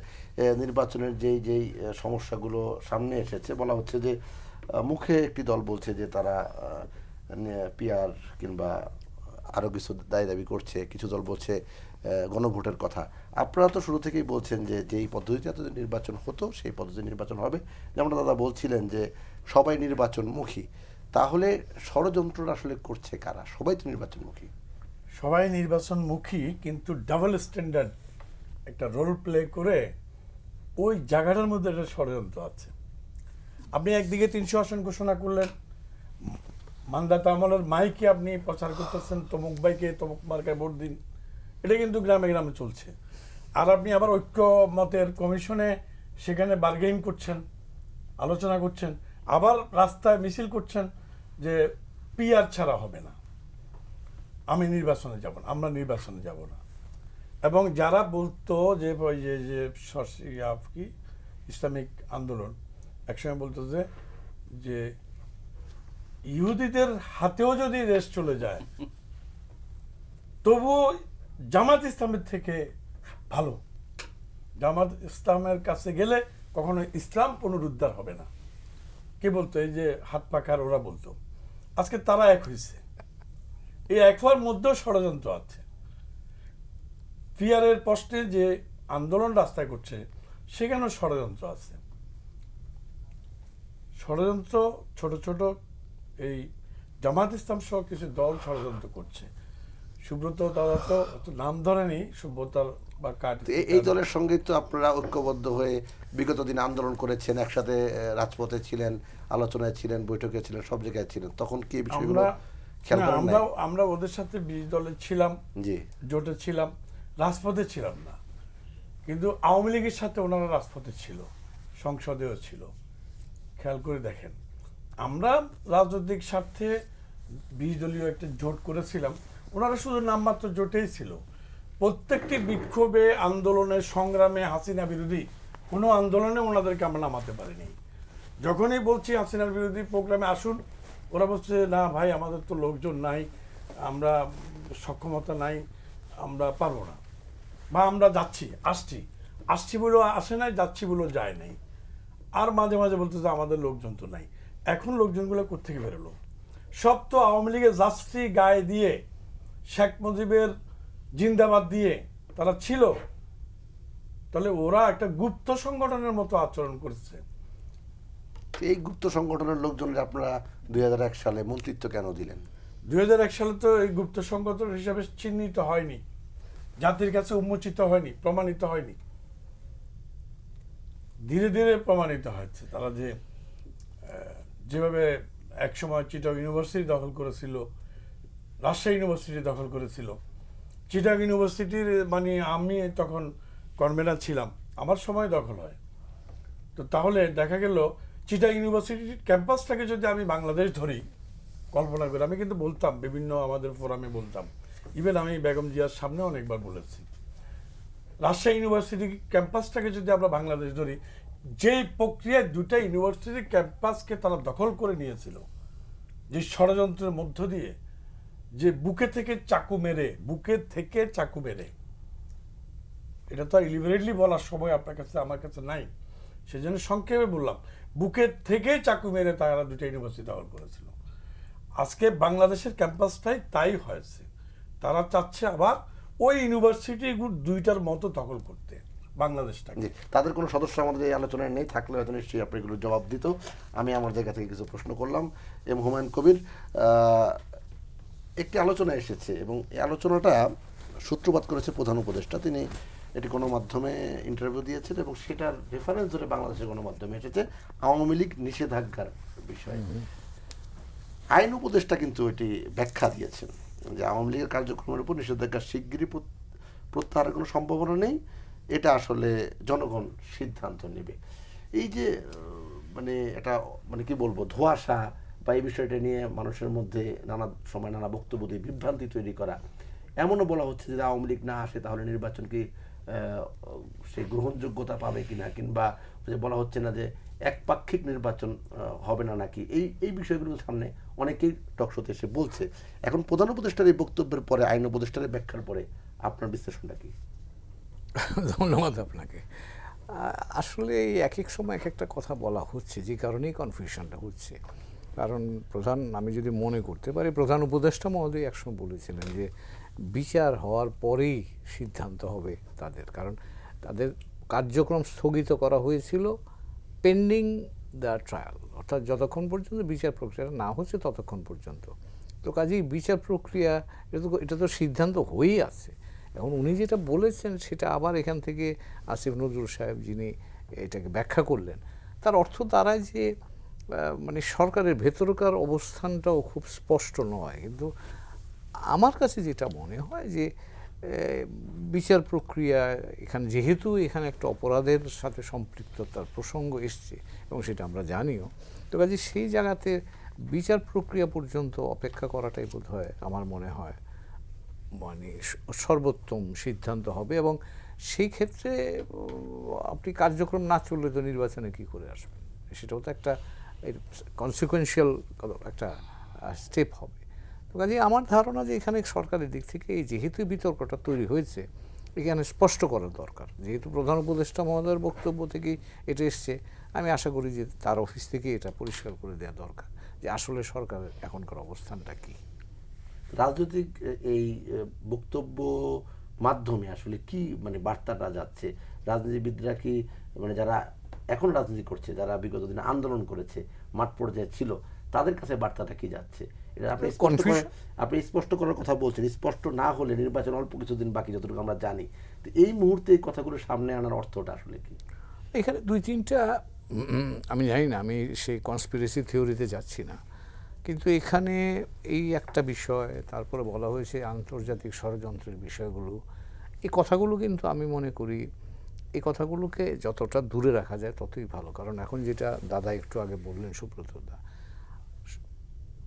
নির্বাচনের যেই সমস্যাগুলো সামনে এসেছে, বলা হচ্ছে যে মুখে একটি দল বলছে যে তারা পিআর কিংবা আরও কিছু দাবি করছে, কিছু দল বলছে গণভোটের কথা। আপনারা তো শুরু থেকেই বলছেন যে যেই পদ্ধতিতে এতদিন নির্বাচন হতো সেই পদ্ধতি নির্বাচন হবে, যেমনটা দাদা বলছিলেন যে সবাই নির্বাচনমুখী। তাহলে ষড়যন্ত্রটা আসলে করছে কারা? সবাই তো নির্বাচনমুখী। সবাই নির্বাচনমুখী, কিন্তু ডাবল স্ট্যান্ডার্ড একটা রোল প্লে করে ওই জায়গাটার মধ্যে একটা ষড়যন্ত্র আছে। আপনি একদিকে 300 আসন ঘোষণা করলেন, মানদাতা আমলের মাইকে আপনি প্রচার করতেছেন তমুক ভাইকে তমুক মার্কায় ভোট দিন, এটা কিন্তু গ্রামে গ্রামে চলছে। আর আপনি আবার ঐক্য মতের কমিশনে সেখানে বার্গেইন করছেন, আলোচনা করছেন, আবার রাস্তায় মিছিল করছেন যে পিআর ছাড়া হবে না, আমি নির্বাচনে যাব না, আমরা নির্বাচনে যাব না। এবং যারা বলতো যে ওই যে কি ইসলামিক আন্দোলন একসময় বলতো যে ইহুদিদের হাতেও যদি দেশ চলে যায় তবুও জামাত ইসলামের থেকে ভালো, জামাত ইসলামের কাছে গেলে কখনো ইসলাম পুনরুদ্ধার হবে না। কে বলতো? এই যে হাত পাখার ওরা বলতো। আজকে তারা এক হয়েছে। এই এক হওয়ার মধ্যেও ষড়যন্ত্র আছে। পিআরের প্রশ্নে যে আন্দোলন রাস্তায় করছে সেখানেও ষড়যন্ত্র আছে। ষড়যন্ত্র ছোট ছোট এই জামাত ইসলাম সহ কিছু দল ষড়যন্ত্র করছে। সুব্রত দাদা তো নাম ধরেনি, সুব্রতার বা কাট, এই দলের সঙ্গে তো আপনারা ঐক্যবদ্ধ হয়ে বিগত দিন আন্দোলন করেছেন, একসাথে রাজপথে ছিলেন, আলোচনায় ছিলেন, বৈঠকে ছিলেন, সব জায়গায় ছিলেন। তখন কি বিষয়গুলো খেয়াল না, করেন নাই? আমরা ওদের সাথে 20 দলে ছিলাম, জি, জোটে ছিলাম, রাজপথে ছিলাম না। কিন্তু আওয়ামী লীগের সাথে ওনারা রাজপথে ছিল, সংসদেও ছিল। খেয়াল করে দেখেন, আমরা রাজনৈতিক স্বার্থে 20 দলীয় একটা জোট করেছিলাম, ওনারা শুধু নামমাত্র জোটেই ছিল। প্রত্যেকটি বিক্ষোভে, আন্দোলনে, সংগ্রামে, হাসিনা বিরোধী কোনো আন্দোলনে ওনাদেরকে আমরা নামাতে পারিনি। যখনই বলছি হাসিনার বিরোধী প্রোগ্রামে আসুন, ওরা বলছে না ভাই আমাদের তো লোকজন নাই, আমরা সক্ষমতা নাই, আমরা পারবো না, বা আমরা আসছি বলেও আসে নাই, যাচ্ছি বলেও যায় নাই। আর মাঝে মাঝে বলতে যে আমাদের লোকজন তো নাই। এখন লোকজনগুলো কোত্থেকে বেরোলো? সব তো আওয়ামী লীগের যাত্রী গায়ে দিয়ে, শেখ মুজিবের জিন্দাবাদ দিয়ে তারা ছিল। তাহলে ওরা একটা গুপ্ত সংগঠনের মতো আচরণ করছে। এই গুপ্ত সংগঠনের লোকজনের আপনারা 2001 সালে মন্ত্রিত্ব কেন দিলেন? 2001 সালে তো এই গুপ্ত সংগঠন হিসাবে চিহ্নিত হয়নি, জাতির কাছে উন্মোচিত হয়নি, প্রমাণিত হয়নি। ধীরে ধীরে প্রমাণিত হচ্ছে তারা যেভাবে একসময় চিটাগং ইউনিভার্সিটি দখল করেছিল, রাজশাহী ইউনিভার্সিটি দখল করেছিল। চিটাগং ইউনিভার্সিটির মানে আমি তখন কনভেনার ছিলাম, আমার সময় দখল হয়। তো তাহলে দেখা গেল চিটাগং ইউনিভার্সিটির ক্যাম্পাসটাকে যদি আমি বাংলাদেশ ধরি, কল্পনা করে, আমি কিন্তু বলতাম বিভিন্ন আমাদের ফোরামে বলতাম, ইভেন আমি বেগম জিয়ার সামনে অনেকবার বলেছি, রাজশাহী ইউনিভার্সিটি ক্যাম্পাসটাকে যদি আমরা বাংলাদেশ ধরি, যেই প্রক্রিয়ায় দুটা ইউনিভার্সিটি ক্যাম্পাসকে তারা দখল করে নিয়েছিল, যে ষড়যন্ত্রের মধ্য দিয়ে, যে বুকে থেকে চাকু মেরে, এটা তো ইলিভারেটলি বলার সময় আপনার কাছে আমার কাছে নাই, সেজন্য সংক্ষেপে বললাম, বুকের থেকে চাকু মেরে তারা দুটা ইউনিভার্সিটি দখল করেছিল। আজকে বাংলাদেশের ক্যাম্পাসটাই তাই হয়েছে। তারা চাচ্ছে আবার ওই ইউনিভার্সিটি দুইটার মতো দখল করতে বাংলাদেশটাকে। জি, তাদের কোনো সদস্য আমাদের এই আলোচনায় নেই, থাকলে হয়তো নিশ্চয়ই আপনি এগুলো জবাব দিত। আমি আমার জায়গা থেকে কিছু প্রশ্ন করলাম। এম হুমায়ুন কবির, একটি আলোচনা এসেছে এবং এই আলোচনাটা সূত্রপাত করেছে প্রধান উপদেষ্টা। তিনি এটি গণমাধ্যমে ইন্টারভিউ দিয়েছেন এবং সেটার রেফারেন্স ধরে বাংলাদেশের গণমাধ্যমে এসেছে আওয়ামী লীগ নিষেধাজ্ঞার বিষয়ে। আইন উপদেষ্টা কিন্তু এটি ব্যাখ্যা দিয়েছেন যে আওয়ামী লীগের কার্যক্রমের উপর নিষেধাজ্ঞা শিগগিরই প্রত্যাহারের কোনো সম্ভাবনা নেই, এটা আসলে জনগণ সিদ্ধান্ত নেবে। এই যে মানে এটা মানে কি বলবো, ধোঁয়াশা বা এই বিষয়টা নিয়ে মানুষের মধ্যে নানা সময় নানা বক্তব্য দিয়ে বিভ্রান্তি তৈরি করা, এমনও বলা হচ্ছে যে আওয়ামী লীগ না আসে তাহলে নির্বাচন কি সেই গ্রহণযোগ্যতা পাবে কিনা, কিংবা বলা হচ্ছে না যে একপাক্ষিক নির্বাচন হবে না নাকি, এই বিষয়গুলোর সামনে অনেকেই টকশোতে এসে বলছে। এখন প্রধান উপদেষ্টার এই বক্তব্যের পরে, আইন উপদেষ্টার ব্যাখ্যার পরে আপনার বিশ্লেষণটা কি? ধন্যবাদ আপনাকে। আসলে এই এক এক সময় এক একটা কথা বলা হচ্ছে, যে কারণেই কনফিউশনটা হচ্ছে। কারণ আমি যদি মনে করতে পারি, প্রধান উপদেষ্টা মহোদয় একসময় বলেছিলেন যে বিচার হওয়ার পরেই সিদ্ধান্ত হবে তাদের, কারণ তাদের কার্যক্রম স্থগিত করা হয়েছিল পেন্ডিং দ্য ট্রায়াল, অর্থাৎ যতক্ষণ পর্যন্ত বিচার প্রক্রিয়া না হচ্ছে ততক্ষণ পর্যন্ত। তো কাজেই বিচার প্রক্রিয়া এটা তো সিদ্ধান্ত হয়েই আছে। এখন উনি যেটা বলেছেন সেটা আবার এখান থেকে আসিফ নজরুল সাহেব যিনি এটাকে ব্যাখ্যা করলেন, তার অর্থ দাঁড়ায় যে মানে সরকারের ভেতরকার অবস্থানটাও খুব স্পষ্ট নয়। কিন্তু আমার কাছে যেটা মনে হয় যে বিচার প্রক্রিয়া যেহেতু এখানে একটা অপরাধের সাথে সম্পৃক্ততার প্রসঙ্গ এসছে এবং সেটা আমরা জানিও, তো কাজে সেই জায়গাতে বিচার প্রক্রিয়া পর্যন্ত অপেক্ষা করাটাই বোধ হয় আমার মনে হয় মানে সর্বোত্তম সিদ্ধান্ত হবে। এবং সেই ক্ষেত্রে আপনি কার্যক্রম না চললে তো নির্বাচনে কী করে আসবেন, সেটাও তো একটা কনসিকুয়েন্সিয়াল একটা স্টেপ হবে। তো কাজে আমার ধারণা যে এখানে সরকারের দিক থেকে এই যেহেতু বিতর্কটা তৈরি হয়েছে, এখানে স্পষ্ট করার দরকার। যেহেতু প্রধান উপদেষ্টা মহোদয়ের বক্তব্য থেকেই এটা এসছে, আমি আশা করি যে তার অফিস থেকে এটা পরিষ্কার করে দেওয়া দরকার যে আসলে সরকারের এখনকার অবস্থানটা কী। রাজনৈতিক এই বক্তব্য মাধ্যমে আসলে কি মানে বার্তাটা যাচ্ছে? রাজনীতিবিদরা কি মানে যারা এখন রাজনীতি করছে, যারা বিগত দিনে আন্দোলন করেছে, মাঠ পর্যায়ে ছিল, তাদের কাছে বার্তাটা কি যাচ্ছে? এটা আপনি স্পষ্ট করার কথা বলছেন। স্পষ্ট না হলে নির্বাচন অল্প কিছুদিন বাকি, যতটুকু আমরা জানি। তো এই মুহূর্তে এই কথাগুলো সামনে আনার অর্থটা আসলে কি? এখানে দুই তিনটা আমি জানি না, আমি সেই কনস্পিরেসি থিওরিতে যাচ্ছি না, কিন্তু এখানে এই একটা বিষয়, তারপরে বলা হয়েছে আন্তর্জাতিক ষড়যন্ত্রের বিষয়গুলো, এই কথাগুলো কিন্তু আমি মনে করি এই কথাগুলোকে যতটা দূরে রাখা যায় ততই ভালো। কারণ এখন যেটা দাদা একটু আগে বললেন, সুব্রত দা,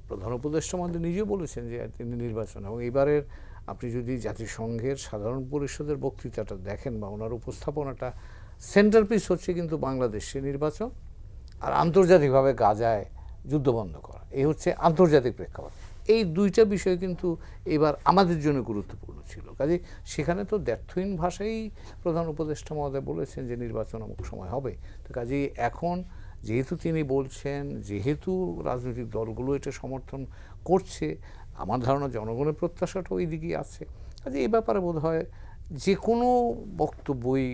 প্রধান উপদেষ্টা মধ্যে নিজেও বলেছেন যে তিনি নির্বাচন, এবং এবারের আপনি যদি জাতিসংঘের সাধারণ পরিষদের বক্তৃতাটা দেখেন বা ওনার উপস্থাপনাটা, সেন্টার পিস হচ্ছে কিন্তু বাংলাদেশে নির্বাচন আর আন্তর্জাতিকভাবে গাজায় যুদ্ধ বন্ধ করা। এই হচ্ছে আন্তর্জাতিক প্রেক্ষাপট। এই দুইটা বিষয় কিন্তু এবার আমাদের জন্য গুরুত্বপূর্ণ ছিল। কাজে সেখানে তো দ্ব্যর্থহীন ভাষাই প্রধান উপদেষ্টা মহোদয় বলেছেন যে নির্বাচন অমুক সময় হবে। তো কাজেই এখন যেহেতু তিনি বলছেন, যেহেতু রাজনৈতিক দলগুলো এটা সমর্থন করছে, আমার ধারণা জনগণের প্রত্যাশাটা ওই দিকেই আছে। কাজে এই ব্যাপারে বোধ হয় যে কোনো বক্তব্যই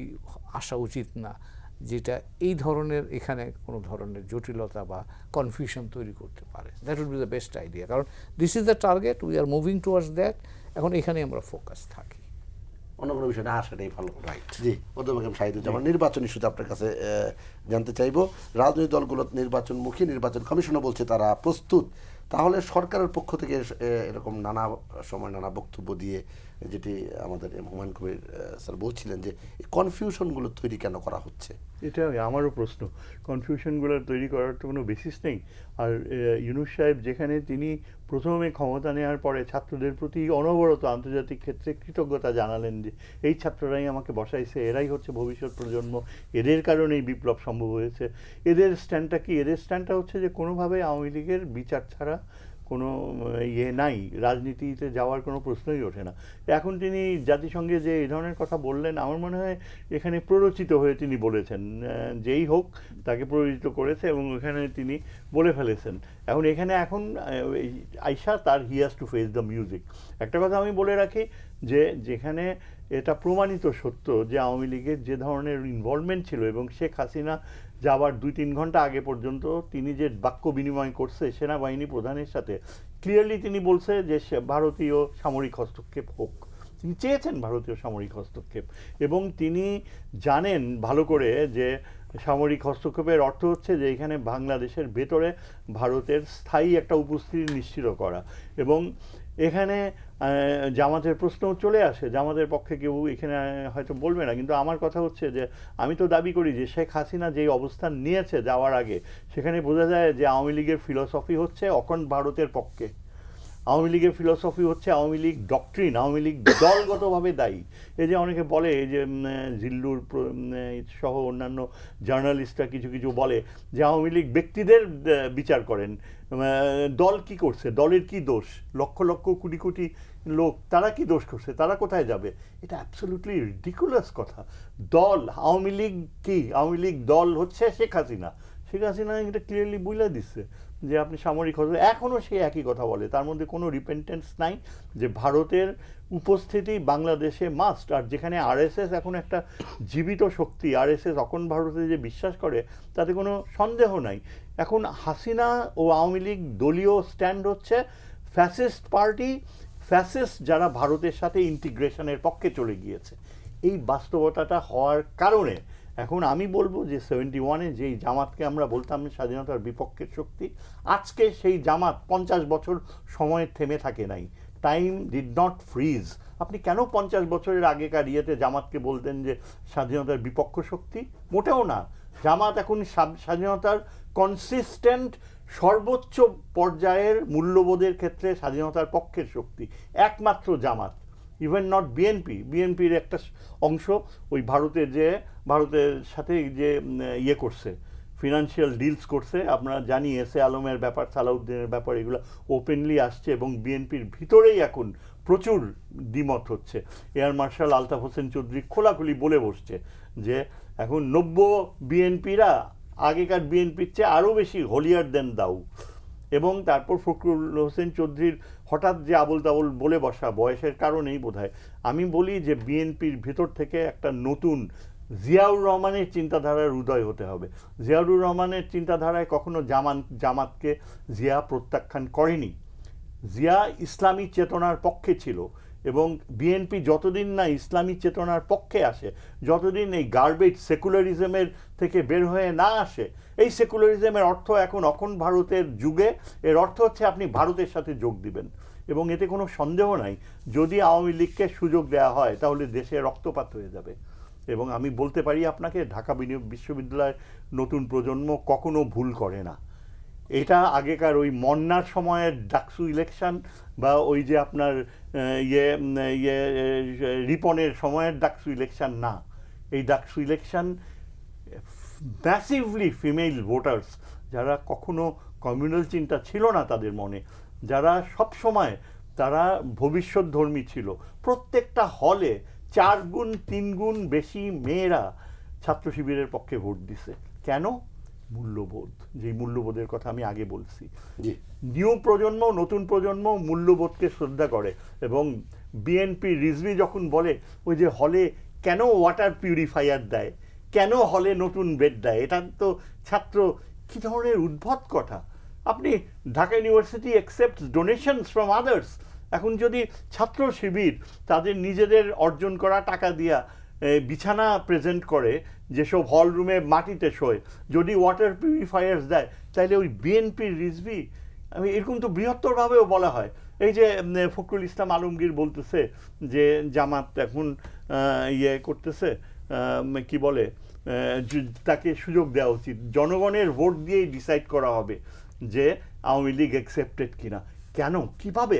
আসা উচিত না যেটা এই ধরনের, এখানে কোনো ধরনের জটিলতা বা কনফিউশন তৈরি করতে পারে। That would be the best idea, কারণ this is the target, we are moving towards that. এখন এখানে আমরা ফোকাস থাকি। অন্য কোনো বিষয় না আসাটাই ভালো। জি, অধ্যাপক শাহিদুজ্জামান, নির্বাচন ইস্যুতে আপনার কাছে জানতে চাইবো, রাজনৈতিক দলগুলো নির্বাচনমুখী, নির্বাচন কমিশনও বলছে তারা প্রস্তুত, তাহলে সরকারের পক্ষ থেকে এরকম নানা সময় নানা বক্তব্য দিয়ে, যেটি আমাদের হুমায়ুন কবির স্যার বলছিলেন, যে এই কনফিউশনগুলো তৈরি কেন করা হচ্ছে? এটা আমারও প্রশ্ন। কনফিউশনগুলো তৈরি করার তো কোনো বেসিস নেই। আর ইউনূস সাহেব যেখানে তিনি প্রথমে ক্ষমতা নেওয়ার পরে ছাত্রদের প্রতি অনবরত আন্তর্জাতিক ক্ষেত্রে কৃতজ্ঞতা জানালেন যে এই ছাত্ররাই আমাকে বসাইছে, এরাই হচ্ছে ভবিষ্যৎ প্রজন্ম, এদের কারণেই বিপ্লব সম্ভব হয়েছে। এদের স্ট্যান্ডটা কি? এদের স্ট্যান্ডটা হচ্ছে যে কোনোভাবে আওয়ামী লীগের বিচার ছাড়া কোনো নাই, রাজনীতিতে যাওয়ার কোনো প্রশ্নই ওঠে না। এখন তিনি জাতিসংঘে যে এই ধরনের কথা বললেন, আমার মনে হয় এখানে প্ররোচিত হয়ে তিনি বলেছেন, যেই হোক তাকে প্ররোচিত করেছে এবং এখানে তিনি বলে ফেলেছেন। এখন আইসা তার he has to face the music. একটা কথা আমি বলে রাখি, যে যেখানে এটা প্রমাণিত সত্য যে আওয়ামী লীগের যে ধরনের ইনভলভমেন্ট ছিল, এবং শেখ হাসিনা যাবার 2-3 ঘন্টা আগে পর্যন্ত তিনি যে বাক্য বিনিময় করছে সেনাবাহিনী প্রধানের সাথে, ক্লিয়ারলি তিনি বলছে যে ভারতীয় সামরিক হস্তক্ষেপ হোক। তিনি চেয়েছেন ভারতীয় সামরিক হস্তক্ষেপ, এবং তিনি জানেন ভালো করে যে সামরিক হস্তক্ষেপের অর্থ হচ্ছে যে এখানে বাংলাদেশের ভেতরে ভারতের স্থায়ী একটা উপস্থিতি নিশ্চিত করা। এবং এখানে জামাতের প্রশ্নও চলে আসে, জামাতের পক্ষে কেউ এখানে হয়তো বলবে না, কিন্তু আমার কথা হচ্ছে যে আমি তো দাবি করি যে শেখ হাসিনা যেই অবস্থান নিয়েছে যাওয়ার আগে, সেখানে বোঝা যায় যে আওয়ামী লীগের ফিলসফি হচ্ছে অখণ্ড ভারতের পক্ষে। আওয়ামী লীগের ফিলসফি হচ্ছে আওয়ামী লীগ ডক্ট্রিন, আওয়ামী লীগ দলগতভাবে দায়ী। এই যে অনেকে বলে, এই যে জিল্লুর সহ অন্যান্য জার্নালিস্টরা কিছু কিছু বলে যে আওয়ামী লীগ ব্যক্তিদের বিচার করেন, দল কি করছে, দলের কি দোষ, লক্ষ লক্ষ কোটি কোটি লোক তারা কি দোষ করছে, তারা কোথায় যাবে? এটা অ্যাবসলিউটলি রিডিকুলাস কথা। দল আওয়ামী লীগ কি? আওয়ামী লীগ দল হচ্ছে শেখ হাসিনা। শেখ হাসিনা এটা ক্লিয়ারলি বুঝলে দিচ্ছে যে আপনি সামরিক হতে, এখনও সে একই কথা বলে, তার মধ্যে কোনো রিপেন্টেন্স নাই যে ভারতের উপস্থিতি বাংলাদেশে মাস্ট। আর যেখানে আরএসএস এখন একটা জীবিত শক্তি, আরএসএস অখণ্ড ভারতে যে বিশ্বাস করে তাতে কোনো সন্দেহ নাই। এখন হাসিনা ও আওয়ামী লীগ দলীয় স্ট্যান্ড হচ্ছে ফ্যাসিস্ট পার্টি, ফ্যাসিস্ট যারা ভারতের সাথে ইন্টিগ্রেশনের পক্ষে চলে গিয়েছে। এই বাস্তবতাটা হওয়ার কারণে এখন আমি বলবো যে 71-এ যেই জামাতকে আমরা বলতাম স্বাধীনতার বিপক্ষের শক্তি, আজকে সেই জামাত 50 বছর সময় থেমে থাকে নাই। Time did not fridge. আপনি কেন 50 বছরের আগেকার ইয়েতে জামাতকে বলতেন যে স্বাধীনতার বিপক্ষ শক্তি? মোটেও না। জামাত এখন স্বাধীনতার কনসিস্টেন্ট সর্বোচ্চ পর্যায়ের মূল্যবোধের ক্ষেত্রে স্বাধীনতার পক্ষের শক্তি একমাত্র জামাত। Even not BNP. বিএনপির একটা অংশ ওই ভারতের সাথে যে ইয়ে করছে, ফিনান্সিয়াল ডিলস করছে, আপনারা জানি এসে আলমের ব্যাপার, সালাউদ্দিনের ব্যাপার, এগুলো ওপেনলি আসছে এবং বিএনপির ভিতরেই এখন প্রচুর দ্বিমত হচ্ছে। এয়ার মার্শাল আলতাফ হোসেন চৌধুরী খোলাখুলি বলে বসছে যে এখন নব্য বিএনপিরা আগেকার বিএনপির চেয়ে আরও বেশি হোলিয়ার দেন দাউ। এবং তারপর ফখরুল হোসেন চৌধুরীর হঠাৎ যে আবোল তাবোল বলে বসা, বয়সের কারণেই বোধহয়। আমি বলি যে বিএনপির ভিতর থেকে একটা নতুন জিয়াউর রহমানের চিন্তাধারার উদয় হতে হবে। জিয়াউর রহমানের চিন্তাধারায় কখনো জামাতকে জিয়া প্রত্যাখ্যান করেনি। জিয়া ইসলামী চেতনার পক্ষে ছিল এবং বিএনপি যতদিন না ইসলামী চেতনার পক্ষে আসে, যতদিন এই গার্বেজ সেকুলারিজমের থেকে বের হয়ে না আসে, এই সেকুলারিজমের অর্থ এখন অখণ্ড ভারতের যুগে এর অর্থ হচ্ছে আপনি ভারতের সাথে যোগ দিবেন। এবং এতে কোনো সন্দেহ নাই, যদি আওয়ামী লীগকে সুযোগ দেওয়া হয় তাহলে দেশে রক্তপাত হয়ে যাবে। এবং আমি বলতে পারি আপনাকে, ঢাকা বিশ্ববিদ্যালয়ের নতুন প্রজন্ম কখনো ভুল করে না। এটা আগেকার ওই মন্নার সময়ের ডাকসু ইলেকশন বা ওই যে আপনার রিপনের সময়ের ডাকসু ইলেকশন না। এই DUCSU election massively female voters, যারা কখনো কমিউনাল চিন্তা ছিল না তাদের মনে, যারা সব সময় তারা ভবিষ্যৎধর্মী ছিল, প্রত্যেকটা হলে 4 গুণ 3 গুণ বেশি মেয়েরা ছাত্র শিবিরের পক্ষে ভোট দিছে। কেন? মূল্যবোধ, যে মূল্যবোধের কথা আমি আগে বলছি। নিউ প্রজন্ম, নতুন প্রজন্ম মূল্যবোধকে শ্রদ্ধা করে। এবং বিএনপি রিজভি যখন বলে ওই যে হলে কেন ওয়াটার পিউরিফায়ার দেয়, কেন হলে নতুন বেড দেয়, এটা তো ছাত্র, কী ধরনের উদ্ভট কথা। আপনি Dhaka university accepts donations from others. এখন যদি ছাত্র শিবির তাদের নিজেদের অর্জন করা টাকা দিয়া বিছানা প্রেজেন্ট করে, যেসব হল রুমে মাটিতে শোয়, যদি ওয়াটার পিউরিফায়ার্স দেয়, তাহলে ওই বিএনপির রিজভি, আমি এরকম তো বৃহত্তরভাবেও বলা হয়। এই যে ফখরুল ইসলাম আলমগীর বলতেছে যে জামাত এখন করতেছে, কি বলে, তাকে সুযোগ দেওয়া উচিত, জনগণের ভোট দিয়েই ডিসাইড করা হবে যে আওয়ামী লীগ অ্যাকসেপ্টেড কিনা। কেন, কিভাবে?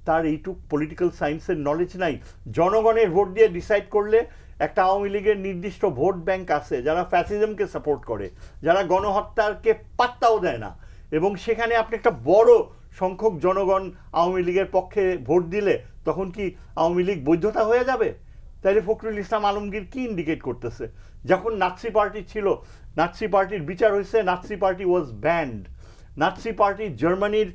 তার এইটুক পলিটিক্যাল সায়েন্সের নলেজ নাই। জনগণের ভোট দিয়ে ডিসাইড করলে একটা আওয়ামী লীগের নির্দিষ্ট ভোট ব্যাংক আছে যারা ফ্যাসিজমকে সাপোর্ট করে, যারা গণহত্যাকে পাত্তাও দেয় না, এবং সেখানে আপনি একটা বড় সংখ্যক জনগণ আওয়ামী লীগের পক্ষে ভোট দিলে তখন কি আওয়ামী লীগ বৈধতা হয়ে যাবে? তাইলে ফখরুল ইসলাম আলমগীর কি ইন্ডিকেট করতেছে? যখন নাৎসি পার্টি ছিল, নাৎসি পার্টির বিচার হয়েছে, নাৎসি পার্টি ওয়াজ ব্যান্ড। নাৎসি পার্টি, জার্মানির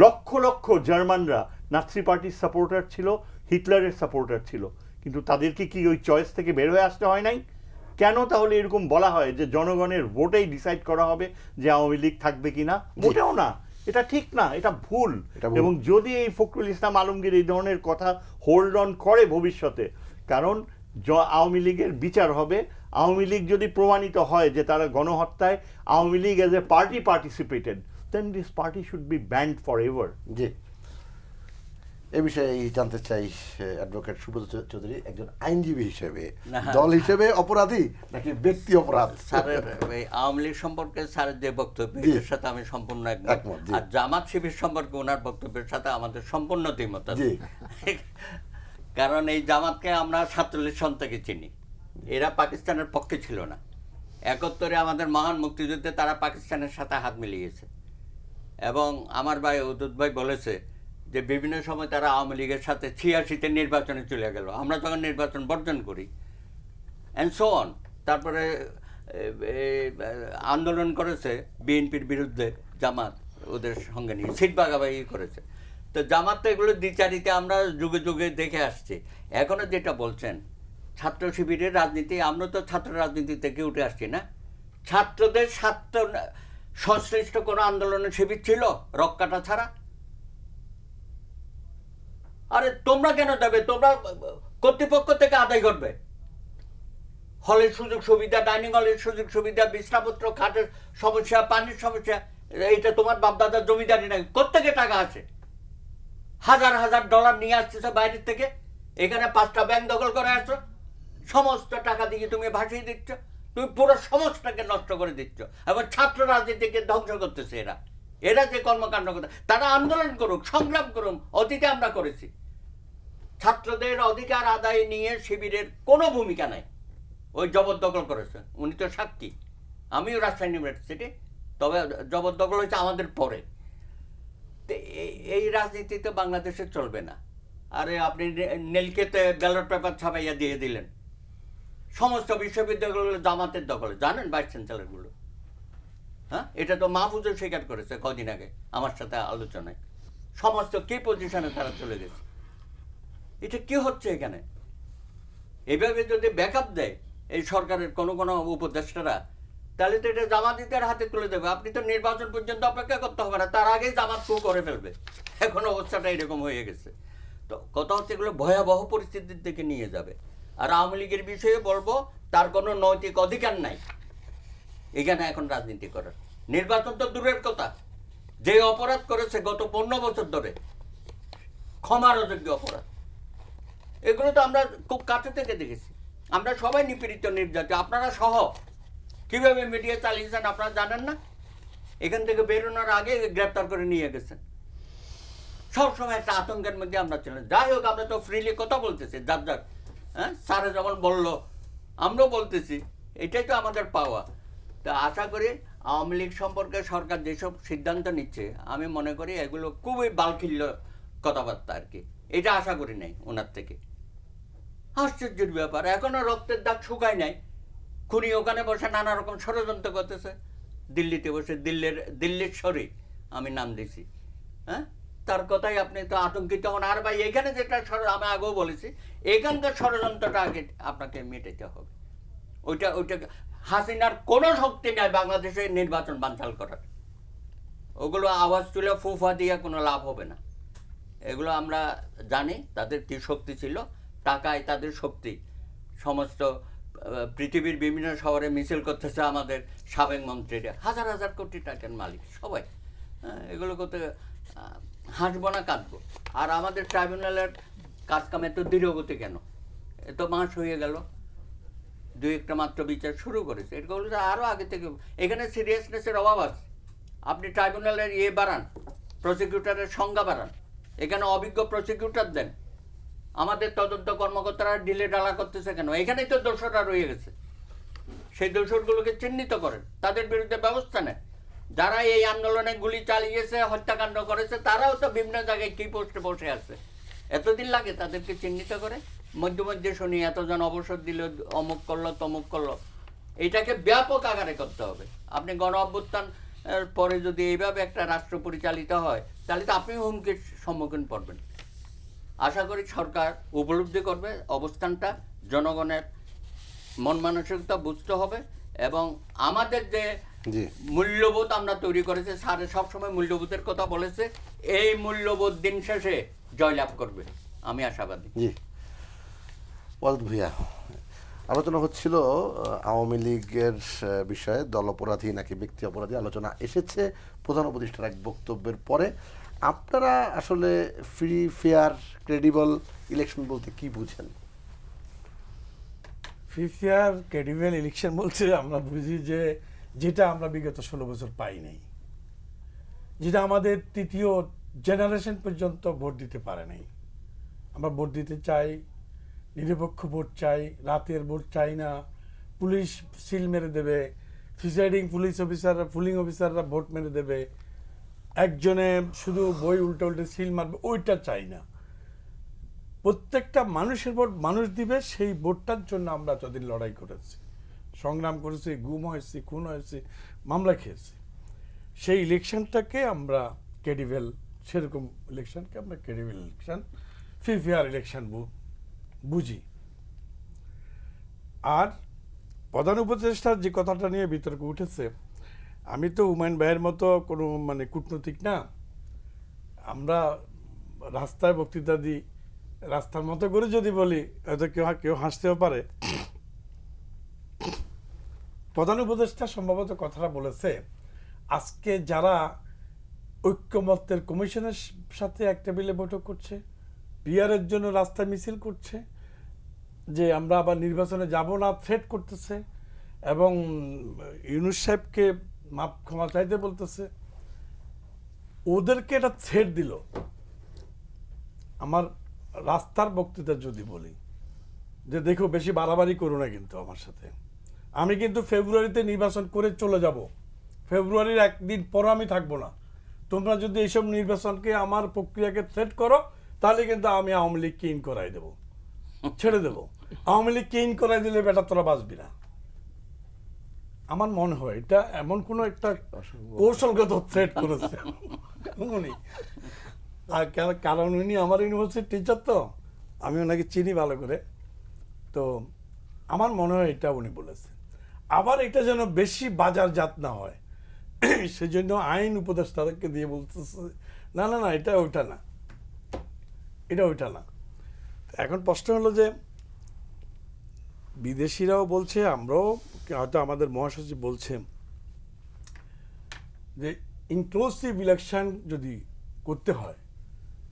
লক্ষ লক্ষ জার্মানরা নাৎসি পার্টির সাপোর্টার ছিল, হিটলারের সাপোর্টার ছিল, কিন্তু তাদেরকে কি ওই চয়েস থেকে বের হয়ে আসতে হয় নাই? কেন তাহলে এরকম বলা হয় যে জনগণের ভোটেই ডিসাইড করা হবে যে আওয়ামী লীগ থাকবে কিনা? মোটেও না, এটা ঠিক না, এটা ভুল। এবং যদি এই ফখরুল ইসলাম আলমগীর এই ধরনের কথা হোল্ড অন করে ভবিষ্যতে, কারণ আওয়ামী লীগের বিচার হবে, আওয়ামী লীগ যদি প্রমাণিত হয় যে তারা গণহত্যায় Awami League as a party participated, then this party should be banned forever. জি, এ বিষয়ে জানতে চাই অ্যাডভোকেট সুব্রত চৌধুরী, একজন আইনজীবী হিসেবে, দল হিসেবে অপরাধী নাকি ব্যক্তি অপরাধ? স্যারের আওয়ামী লীগ সম্পর্কে স্যারের যে বক্তব্য, এর সাথে আমি সম্পূর্ণ একমত। আর জামাত শিবির সম্পর্কে ওনার বক্তব্যের সাথে আমাদের সম্পূর্ণ দ্বিমত আছে। কারণ এই জামাতকে আমরা 47 সন থেকে চিনি, এরা পাকিস্তানের পক্ষে ছিল না। 71-এ আমাদের মহান মুক্তিযুদ্ধে তারা পাকিস্তানের সাথে হাত মিলিয়েছে, এবং আমার ভাই উদুত ভাই বলেছে যে বিভিন্ন সময় তারা আওয়ামী লীগের সাথে 86-তে নির্বাচনে চলে গেল, আমরা যখন নির্বাচন বর্জন করি, অ্যান্ড সো অন। তারপরে আন্দোলন করেছে বিএনপির বিরুদ্ধে জামাত, ওদের সঙ্গে নিয়ে সিট ভাগাভাগি করেছে। তো জামাত তো এগুলো দ্বিচারিতে আমরা যুগে যুগে দেখে আসছি। এখনও যেটা বলছেন ছাত্র শিবিরের রাজনীতি, আমরা তো ছাত্র রাজনীতি থেকে উঠে আসছি না। ছাত্রদের স্বার্থ সংশ্লিষ্ট কোনো আন্দোলনের শিবির ছিল রক্কাটা ছাড়া? আরে তোমরা কেন দেবে? তোমরা কর্তৃপক্ষ থেকে আদায় করবে। হলের সুযোগ সুবিধা, ডাইনিং হলের সুযোগ সুবিধা, বিছনাপত্র, খাটের সমস্যা, পানির সমস্যা, এইটা তোমার বাপদাদার জমিদারি নাকি? কোত্থেকে টাকা আছে? হাজার হাজার ডলার নিয়ে আসতেছো বাইরের থেকে, এখানে 5টা ব্যাংক দখল করে আসছো, সমস্ত টাকা দিয়ে তুমি ভাসিয়ে দিচ্ছ, তুমি পুরো সমাজটাকে নষ্ট করে দিচ্ছ, এবং ছাত্র রাজনীতিকে ধ্বংস করতেছে এরা। এরা যে কর্মকাণ্ড করে, তারা আন্দোলন করুক, সংগ্রাম করুক, অতীতে আমরা করেছি। ছাত্রদের অধিকার আদায় নিয়ে শিবিরের কোনো ভূমিকা নাই। ওই জবরদখল করেছে, উনি তো সাক্ষী। আমিও রাজশাহী ইউনিভার্সিটি, তবে জবরদখল হয়েছে আমাদের পরে। এই রাজনীতিতে বাংলাদেশে চলবে না। আরে আপনি নীলকেতে ব্যালট পেপার ছাপাইয়া দিয়ে দিলেন, সমস্ত বিশ্ববিদ্যালয়গুলো জামাতের দখলে, জানেন ভাইস চ্যান্সেলরগুলো। হ্যাঁ, এটা তো মাহফুজও স্বীকার করেছে কদিন আগে আমার সাথে আলোচনায়। সমস্ত কি পজিশনে তারা চলে গেছে। এটা কি হচ্ছে এখানে? এইভাবে যদি ব্যাকআপ দেয় এই সরকারের কোনো কোনো উপদেষ্টারা, তাহলে তো এটা জামাতিদের হাতে তুলে দেবে। আপনি তো নির্বাচন পর্যন্ত অপেক্ষা করতে হবে না, তার আগেই জামাত কু করে ফেলবে। এখন অবস্থাটা এরকম হয়ে গেছে। তো কথা হচ্ছে এগুলো ভয়াবহ পরিস্থিতির দিকে নিয়ে যাবে। আর আওয়ামী লীগের বিষয়ে বলবো, তার কোনো নৈতিক অধিকার নাই এখানে এখন রাজনীতি করার। নির্বাচন তো দূরের কথা, যে অপরাধ করেছে গত 15 বছর ধরে, ক্ষমার অযোগ্য অপরাধ, এগুলো তো আমরা খুব কাছে থেকে দেখেছি। আমরা সবাই নিপীড়িত, নির্যাতিত, আপনারা সহ। কিভাবে মিডিয়া চালিয়েছেন আপনারা জানেন না? এখান থেকে বেরোনোর আগে গ্রেপ্তার করে নিয়ে গেছেন। সবসময় একটা আতঙ্কের মধ্যে আমরা ছিলাম। যাই হোক, আমরা তো ফ্রিলি কথা বলতেছি, যার যার, হ্যাঁ, স্যারে যেমন বললো আমরাও বলতেছি, এটাই তো আমাদের পাওয়া। তা আশা করি আওয়ামী লীগ সম্পর্কে সরকার যেসব সিদ্ধান্ত নিচ্ছে, আমি মনে করি এগুলো খুবই বালখিল্য কথাবার্তা আর কি। এটা আশা করি নাই ওনার থেকে। আশ্চর্যের ব্যাপার, এখনো রক্তের দাগ শুকায় নাই। খুনি ওখানে বসে নানা রকম ষড়যন্ত্র করতেছে, দিল্লিতে বসে, দিল্লির শরী আমি নাম দিছি, হ্যাঁ, তার কথাই আপনি তো আতঙ্কিত হন। আর ভাই এখানে যেটা আমি আগেও বলেছি, এখানকার ষড়যন্ত্রটা আগে আপনাকে মেটাতে হবে। ওইটা হাসিনার কোনো শক্তি নাই বাংলাদেশে নির্বাচন বানচাল করার। ওগুলো আওয়াজ তুলে ফুফা দিয়ে কোনো লাভ হবে না। এগুলো আমরা জানি তাদের কী শক্তি ছিল, টাকায় তাদের শক্তি। সমস্ত পৃথিবীর বিভিন্ন শহরে মিছিল করতেছে আমাদের সাবেক মন্ত্রীরা, হাজার হাজার কোটি টাকার মালিক সবাই। এগুলো করতে হাসবো না কাঁদবো। আর আমাদের ট্রাইব্যুনালের কাজকামে তো দৃঢ়গতি কেন? এত মাস হয়ে গেল, 2-1টা মাত্র বিচার শুরু করেছে। এগুলো তো আরও আগে থেকে, এখানে সিরিয়াসনেসের অভাব আছে। আপনি ট্রাইব্যুনালের বাড়ান, প্রসিকিউটরের সংখ্যা বাড়ান, এখানে অভিজ্ঞ প্রসিকিউটর দেন। আমাদের তদন্ত কর্মকর্তারা ডিলে ডালা করতেছে কেন? এখানেই তো দোষরা রয়ে গেছে। সেই দোষরগুলোকে চিহ্নিত করেন, তাদের বিরুদ্ধে ব্যবস্থা নেন। যারা এই আন্দোলনে গুলি চালিয়েছে, হত্যাকাণ্ড করেছে, তারাও তো বিভিন্ন জায়গায় কি পোস্টে বসে আছে। এতদিন লাগে তাদেরকে চিহ্নিত করে? মধ্যে মধ্যে শুনি এতজন অবসর দিল, অমুক করলো, তমুক করলো। এইটাকে ব্যাপক আকারে করতে হবে। আপনি গণ অভ্যুত্থান পরে যদি এইভাবে একটা রাষ্ট্র পরিচালিত হয়, তাহলে তো আপনি হুমকির সম্মুখীন পড়বেন। আশা করি সরকার উপলব্ধি করবে অবস্থানটা, জনগণের মন মানসিকতা বুঝতে হবে। এবং আমাদের যে মূল্যবোধ আমরা তৈরি করেছি, স্যার সবসময় মূল্যবোধের কথা বলেছে, এই মূল্যবোধ দিন শেষে জয়লাভ করবে, আমি আশাবাদী। জি ওয়াজেদ ভূঁইয়া, আলোচনা হচ্ছিল আওয়ামী লীগের বিষয়ে, দল অপরাধী নাকি ব্যক্তি অপরাধী, আলোচনা এসেছে প্রধান উপদেষ্টার এক বক্তব্যের পরে। আপনারা আসলে ফ্রি, ফেয়ার, ক্রেডিবল ইলেকশন বলতে কি বুঝেন? ফ্রি ফেয়ার ক্রেডিবল ইলেকশন বলতে আমরা বুঝি যে যেটা আমরা বিগত 16 বছর পাই নাই, যেটা আমাদের তৃতীয় জেনারেশন পর্যন্ত ভোট দিতে পারে নাই। আমরা ভোট দিতে চাই, নিরপেক্ষ ভোট চাই, রাতের ভোট চাই না, পুলিশ সিল মেরে দেবে, প্রিসাইডিং পুলিশ অফিসাররা, পুলিং অফিসাররা ভোট মেরে দেবে, একজনে শুধু বই উল্টে উল্টে সিল মারবে, ওইটা চাই না। প্রত্যেকটা মানুষের ভোট মানুষ দিবে, সেই ভোটটার জন্য আমরা এতদিন লড়াই করেছি, সংগ্রাম করেছি, গুম হয়েছি, খুন হয়েছি, মামলা খেয়েছি। সেই ইলেকশনটাকে আমরা ক্রেডিবল, সেরকম ইলেকশনকে আমরা credible election, free fair election বুঝি। আর প্রধান উপদেষ্টার যে কথাটা নিয়ে বিতর্ক উঠেছে, আমি তো হুমায়ুন ভাইয়ের মতো কোনো কূটনৈতিক না। আমরা রাস্তায় বক্তৃতা দিই, রাস্তার মতো করে যদি বলি হয়তো কেউ হাসতেও পারে। প্রধান উপদেষ্টা সম্ভবত কথাটা বলেছে, আজকে যারা ঐক্যমত্যের কমিশনের সাথে এক টেবিলে বৈঠক করছে, পিয়ারের জন্য রাস্তায় মিছিল করছে, যে আমরা আবার নির্বাচনে যাব না থ্রেট করতেছে, এবং ইউনূস সাহেবকে ক্ষমা চাইতে বলতেছে, ওদেরকে এটা থ্রেট দিল। আমার রাস্তার বক্তৃতা যদি বলি যে দেখো বেশি বাড়াবাড়ি করো না কিন্তু আমার সাথে, আমি কিন্তু ফেব্রুয়ারিতে নির্বাচন করে চলে যাব, ফেব্রুয়ারির একদিন পর আমি থাকবো না। তোমরা যদি এইসব নির্বাচনকে, আমার প্রক্রিয়াকে থ্রেট করো, তাহলে কিন্তু আমি আওয়ামী লীগকে ইন করাই দেবো, ছেড়ে দেবো। আওয়ামী লীগকে ইন করাই দিলে বেটা তোরা বাঁচবি না। আমার মনে হয় এটা এমন কোনো একটা কৌশলগত থ্রেট করেছে উনি। আর কারণ উনি আমার ইউনিভার্সিটির টিচার, তো আমি ওনাকে চিনি ভালো করে, তো আমার মনে হয় এটা উনি বলেছে। আবার এটা যেন বেশি বাজারজাত না হয়, সেজন্য আইন উপদেষ্টাকে দিয়ে বলতেছে না না না, এটা ওইটা না, এটা ওইটা না। এখন প্রশ্ন হলো যে বিদেশিরাও বলছে, আমরাও হয়তো আমাদের মহাসচিব বলছে যে ইনক্লুসিভ ইলেকশন যদি করতে হয়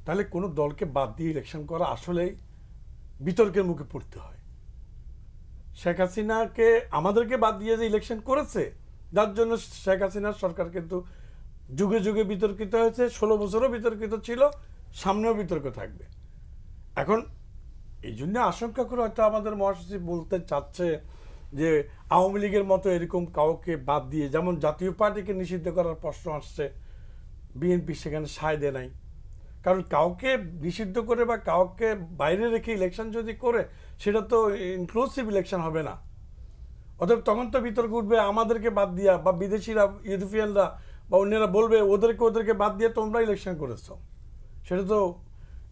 তাহলে কোনো দলকে বাদ দিয়ে ইলেকশন করা আসলেই বিতর্কের মুখে পড়তে হয়। শেখ হাসিনাকে আমাদেরকে বাদ দিয়ে যে ইলেকশন করেছে, যার জন্য শেখ হাসিনার সরকার কিন্তু যুগে যুগে বিতর্কিত হয়েছে, 16 বছরও বিতর্কিত ছিল, সামনেও বিতর্ক থাকবে। এখন এই জন্য আশঙ্কা করে হয়তো আমাদের মহাসচিব বলতে চাচ্ছে যে আওয়ামী লীগের মতো এরকম কাউকে বাদ দিয়ে, যেমন জাতীয় পার্টিকে নিষিদ্ধ করার প্রশ্ন আসছে, বিএনপি সেখানে সায় দেয় নাই। কারণ কাউকে নিষিদ্ধ করে বা কাউকে বাইরে রেখে ইলেকশন যদি করে সেটা তো ইনক্লুসিভ ইলেকশন হবে না। অতএব তখন তো বিতর্ক উঠবে আমাদেরকে বাদ দিয়া, বা বিদেশিরা, ইউরোপিয়ানরা বা অন্যরা বলবে ওদেরকে বাদ দিয়ে তোমরা ইলেকশন করেছ, সেটা তো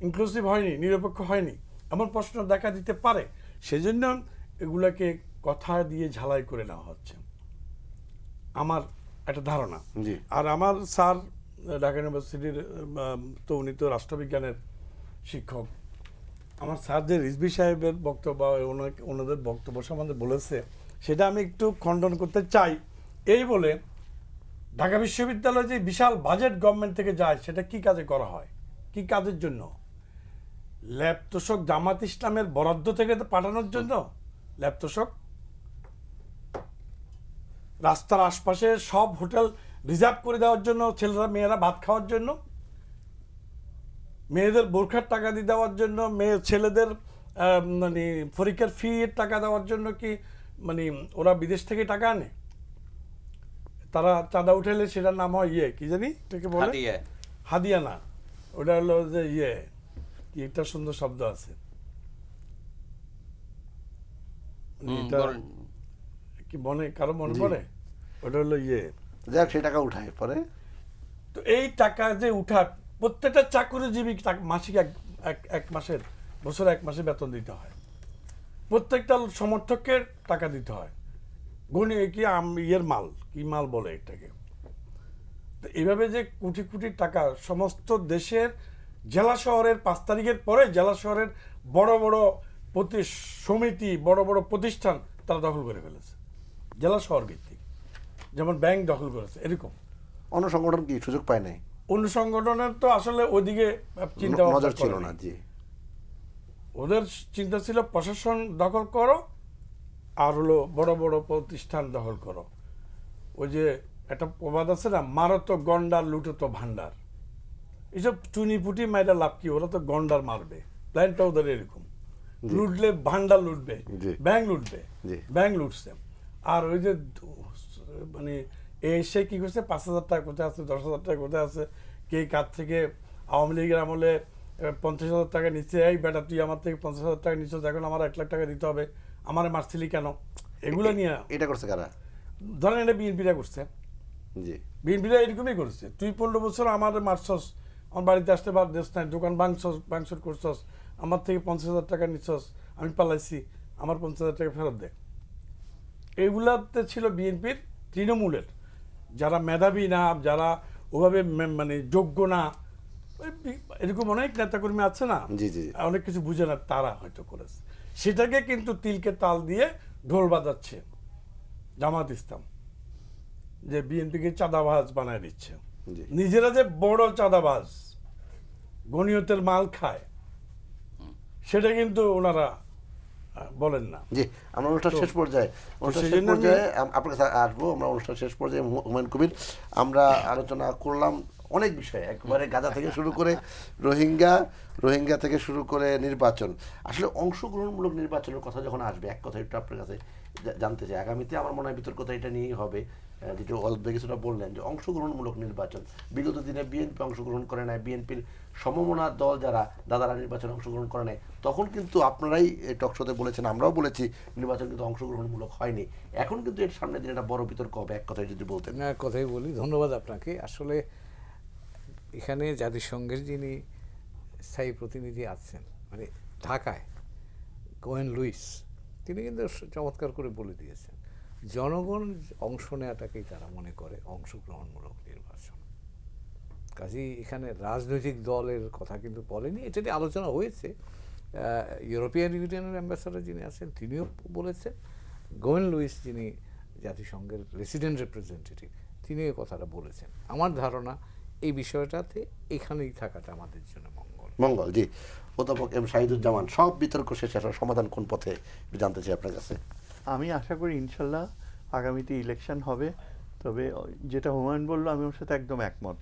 ইনক্লুসিভ হয়নি, নিরপেক্ষ হয়নি, এমন প্রশ্ন দেখা দিতে পারে। সেজন্য এগুলাকে কথা দিয়ে ঝালাই করে নেওয়া হচ্ছে, আমার একটা ধারণা। জি। আর আমার স্যার ঢাকা ইউনিভার্সিটির তো উনি তো রাষ্ট্রবিজ্ঞানের শিক্ষক, আমার স্যার যে রিজভী সাহেবের বক্তব্য বা ওনাদের বক্তব্য সম্বন্ধে বলেছে সেটা আমি একটু খণ্ডন করতে চাই। এই বলে ঢাকা বিশ্ববিদ্যালয়ে যে বিশাল বাজেট গভর্নমেন্ট থেকে যায় সেটা কি কাজে করা হয়, কি কাজের জন্য? ল্যাব তোষক জামাত ইসলামের বরাদ্দ থেকে তো পাঠানোর জন্য, ল্যাব তোষক রাস্তার আশপাশে সব হোটেল রিজার্ভ করে দেওয়ার জন্য, ছেলেরা মেয়েরা ভাত খাওয়ার জন্য, মেয়েদের বোরখার টাকা দিয়ে দেওয়ার জন্য, ছেলেদের মানে পরীক্ষার ফি এর টাকা দেওয়ার জন্য কি মানে ওরা বিদেশ থেকে টাকা আনে? তারা চাঁদা উঠাইলে সেটার নাম হয় কি জানি এটাকে বলে, হাদিয়া। হাদিয়া না, ওটা হলো যে কি একটা সুন্দর শব্দ আছে, এটা কি মনে কারো মনে পড়ে? ওটা হলো যাক, সেই টাকা উঠায় পরে। তো এই টাকা যে উঠার প্রত্যেকটা চাকরিজীবী মাসিক এক মাসের, বছরে 1 মাসে বেতন দিতে হয়, প্রত্যেকটা সমর্থককে টাকা দিতে হয়। গণি কি মাল, কি মাল বলে এটাকে। তো এইভাবে যে কোটি কোটি টাকা সমস্ত দেশের জেলা শহরের 5 তারিখের পরে জেলা শহরের বড় বড় সমিতি, বড় বড় প্রতিষ্ঠান তারা দখল করে ফেলেছে, জেলা শহর ভিত্তিক, যেমন ব্যাংক দখল করেছে। এরকম অন্য সংগঠন কি সুযোগ পায় নাই? অন্য সংগঠনের তো আসলে ওইদিকে চিন্তা নজর ছিল না। জি, ওদের চিন্তা ছিল প্রশাসন দখল করো আর হলো বড় বড় প্রতিষ্ঠান দখল করো। ওই যে একটা প্রবাদ আছে না, মারো তো গন্ডার, লুটো তো ভান্ডার। এইসব চুনি পুটি মাইরা লাভ কি, ওরা তো গন্ডার মারবে, প্ল্যানটা ওদের এরকম। লুটলে ভান্ডার লুটবে, ব্যাংক লুটবে, ব্যাংক লুটছে। আর ওই যে মানে এসে কি করছে, 5,000 টাকা কোথায় আছে, 10,000 টাকা কোথায় আছে, কে কার থেকে আওয়ামী লীগের আমলে 50,000 টাকা নিচ্ছে, এই বেটা তুই আমার থেকে 50,000 টাকা নিচ্ছ, এখন আমার 1 লাখ টাকা দিতে হবে, আমার মারছিলি কেন? এগুলো নিয়ে এটা করছে কারা? ধরেন এটা বিএনপিরা করছে। জি, বিএনপিরা এরকমই করছে। তুই 15 বছর আমার মারছস, আমার বাড়িতে আসতে দেশ নাই, দোকান ভাঙচুর করছস, আমার থেকে 50,000 টাকা নিচ্ছস, আমি পালাইছি, আমার 50,000 টাকা ফেরত দে। এইগুলাতে ছিল বিএনপির তৃণমূলের যারা মেধাবী না, যারা ওভাবে মানে যোগ্য না, এরকম অনেক নেতাকর্মী আছে না, জি, জি, অনেক কিছু বুঝে না, তারা হয়তো করেছে। সেটাকে কিন্তু তিলকে তাল দিয়ে ঢোল বাজাচ্ছে জামাত ইসলাম, যে বিএনপিকে চাঁদাবাজ বানায় দিচ্ছে। জি। নিজেরা যে বড় চাঁদাবাজ, গনিয়তের মাল খায়, সেটা কিন্তু ওনারা বলেন না। জি, আমরা অনুষ্ঠান শেষ পর্যায়ে আপনার কাছে আসবো। আমরা অনুষ্ঠান শেষ পর্যায়ে হুমায়ুন কবির, আমরা আলোচনা করলাম অনেক বিষয়, একবারে গাজা থেকে শুরু করে রোহিঙ্গা থেকে শুরু করে নির্বাচন। আসলে অংশগ্রহণমূলক নির্বাচনের কথা যখন আসবে, এক কথা একটু আপনার কাছে জানতে চাই। আগামীতে আমার মনে হয় বিতর্কতা এটা নিয়েই হবে, যেটা অল্প কিছুটা বললেন যে অংশগ্রহণমূলক নির্বাচন। বিগত দিনে বিএনপি অংশগ্রহণ করে নাই, বিএনপির সমমনা দল যারা দাদারা নির্বাচনে অংশগ্রহণ করে নাই, তখন কিন্তু আপনারাই টকশোতে বলেছেন, আমরাও বলেছি নির্বাচন কিন্তু অংশগ্রহণমূলক হয়নি। এখন কিন্তু এর সামনে দিন একটা বড় বিতর্ক হবে, এক কথায় যদি বলতেন। এক কথাই বলি, ধন্যবাদ আপনাকে। আসলে এখানে জাতিসংঘের যিনি স্থায়ী প্রতিনিধি আছেন মানে ঢাকায়, কোয়েন লুইস, তিনি কিন্তু চমৎকার করে বলে দিয়েছেন, জনগণ অংশ নেওয়াটাকেই তারা মনে করে অংশগ্রহণমূলক নির্বাচন। কাজেই এখানে রাজনৈতিক দলের কথা কিন্তু বলেনি। এটা নিয়ে আলোচনা হয়েছে। ইউরোপিয়ান ইউনিয়নের অ্যাম্বাসাডার যিনি আছেন তিনিও বলেছেন, গোয়েন লুইস যিনি জাতিসংঘের রেসিডেন্ট রিপ্রেজেন্টেটিভ তিনি এই কথাটা বলেছেন। আমার ধারণা এই বিষয়টাতে এখানেই থাকাটা আমাদের জন্য মঙ্গল। জি, অধ্যাপক এম শাহিদুজ্জামান, সব বিতর্ক শেষে আসলে সমাধান কোন পথে জানতে চাই আপনার কাছে। আমি আশা করি ইনশাল্লাহ আগামীতে ইলেকশন হবে। তবে যেটা হুমায়ুন বললো আমি ওর সাথে একদম একমত।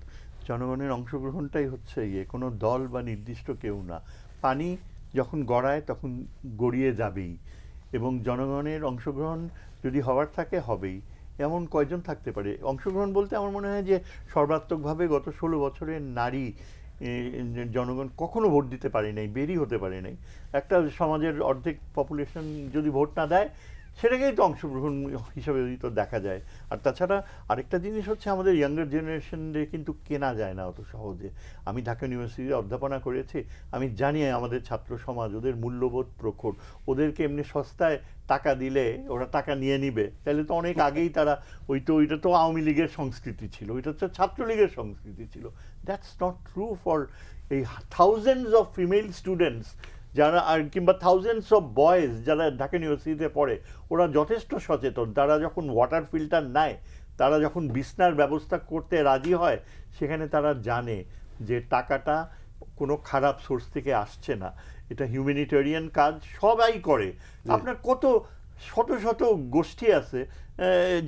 জনগণের অংশগ্রহণটাই হচ্ছে কোনো দল বা নির্দিষ্ট কেউ না। পানি যখন গড়ায় তখন গড়িয়ে যাবেই, এবং জনগণের অংশগ্রহণ যদি হওয়ার থাকে হবেই। এমন কয়জন থাকতে পারে অংশগ্রহণ বলতে? আমার মনে হয় যে সর্বাত্মকভাবে গত 16 বছরের নারী জনগণ কখনো ভোট দিতে পারে নাই, বেরই হতে পারে নাই। একটা সমাজের অর্ধেক পপুলেশন যদি ভোট না দেয় সেটাকেই তো অংশগ্রহণ হিসাবে তো দেখা যায়। আর তাছাড়া আরেকটা জিনিস হচ্ছে আমাদের ইয়াঙ্গার জেনারেশনদের কিন্তু কেনা যায় না অত সহজে। আমি ঢাকা ইউনিভার্সিটিতে অধ্যাপনা করেছি, আমি জানি আমাদের ছাত্র সমাজ, ওদের মূল্যবোধ প্রখর। ওদেরকে এমনি সস্তায় টাকা দিলে ওরা টাকা নিয়ে নিবে, তাহলে তো অনেক আগেই তারা ওইটা তো আওয়ামী লীগের সংস্কৃতি ছিল, ওইটা হচ্ছে ছাত্রলীগের সংস্কৃতি ছিল। দ্যাটস নট ট্রু ফর এই থাউজেন্ডস অফ ফিমেল স্টুডেন্টস যারা, আর কিংবা থাউজেন্ডস অফ বয়েজ যারা ঢাকা ইউনিভার্সিটিতে পড়ে, ওরা যথেষ্ট সচেতন। তারা যখন ওয়াটার ফিল্টার নেয়, তারা যখন বিছনার ব্যবস্থা করতে রাজি হয়, সেখানে তারা জানে যে টাকাটা কোনো খারাপ সোর্স থেকে আসছে না, এটা হিউম্যানিটেরিয়ান কাজ সবাই করে। আপনার কত শত শত গোষ্ঠী আছে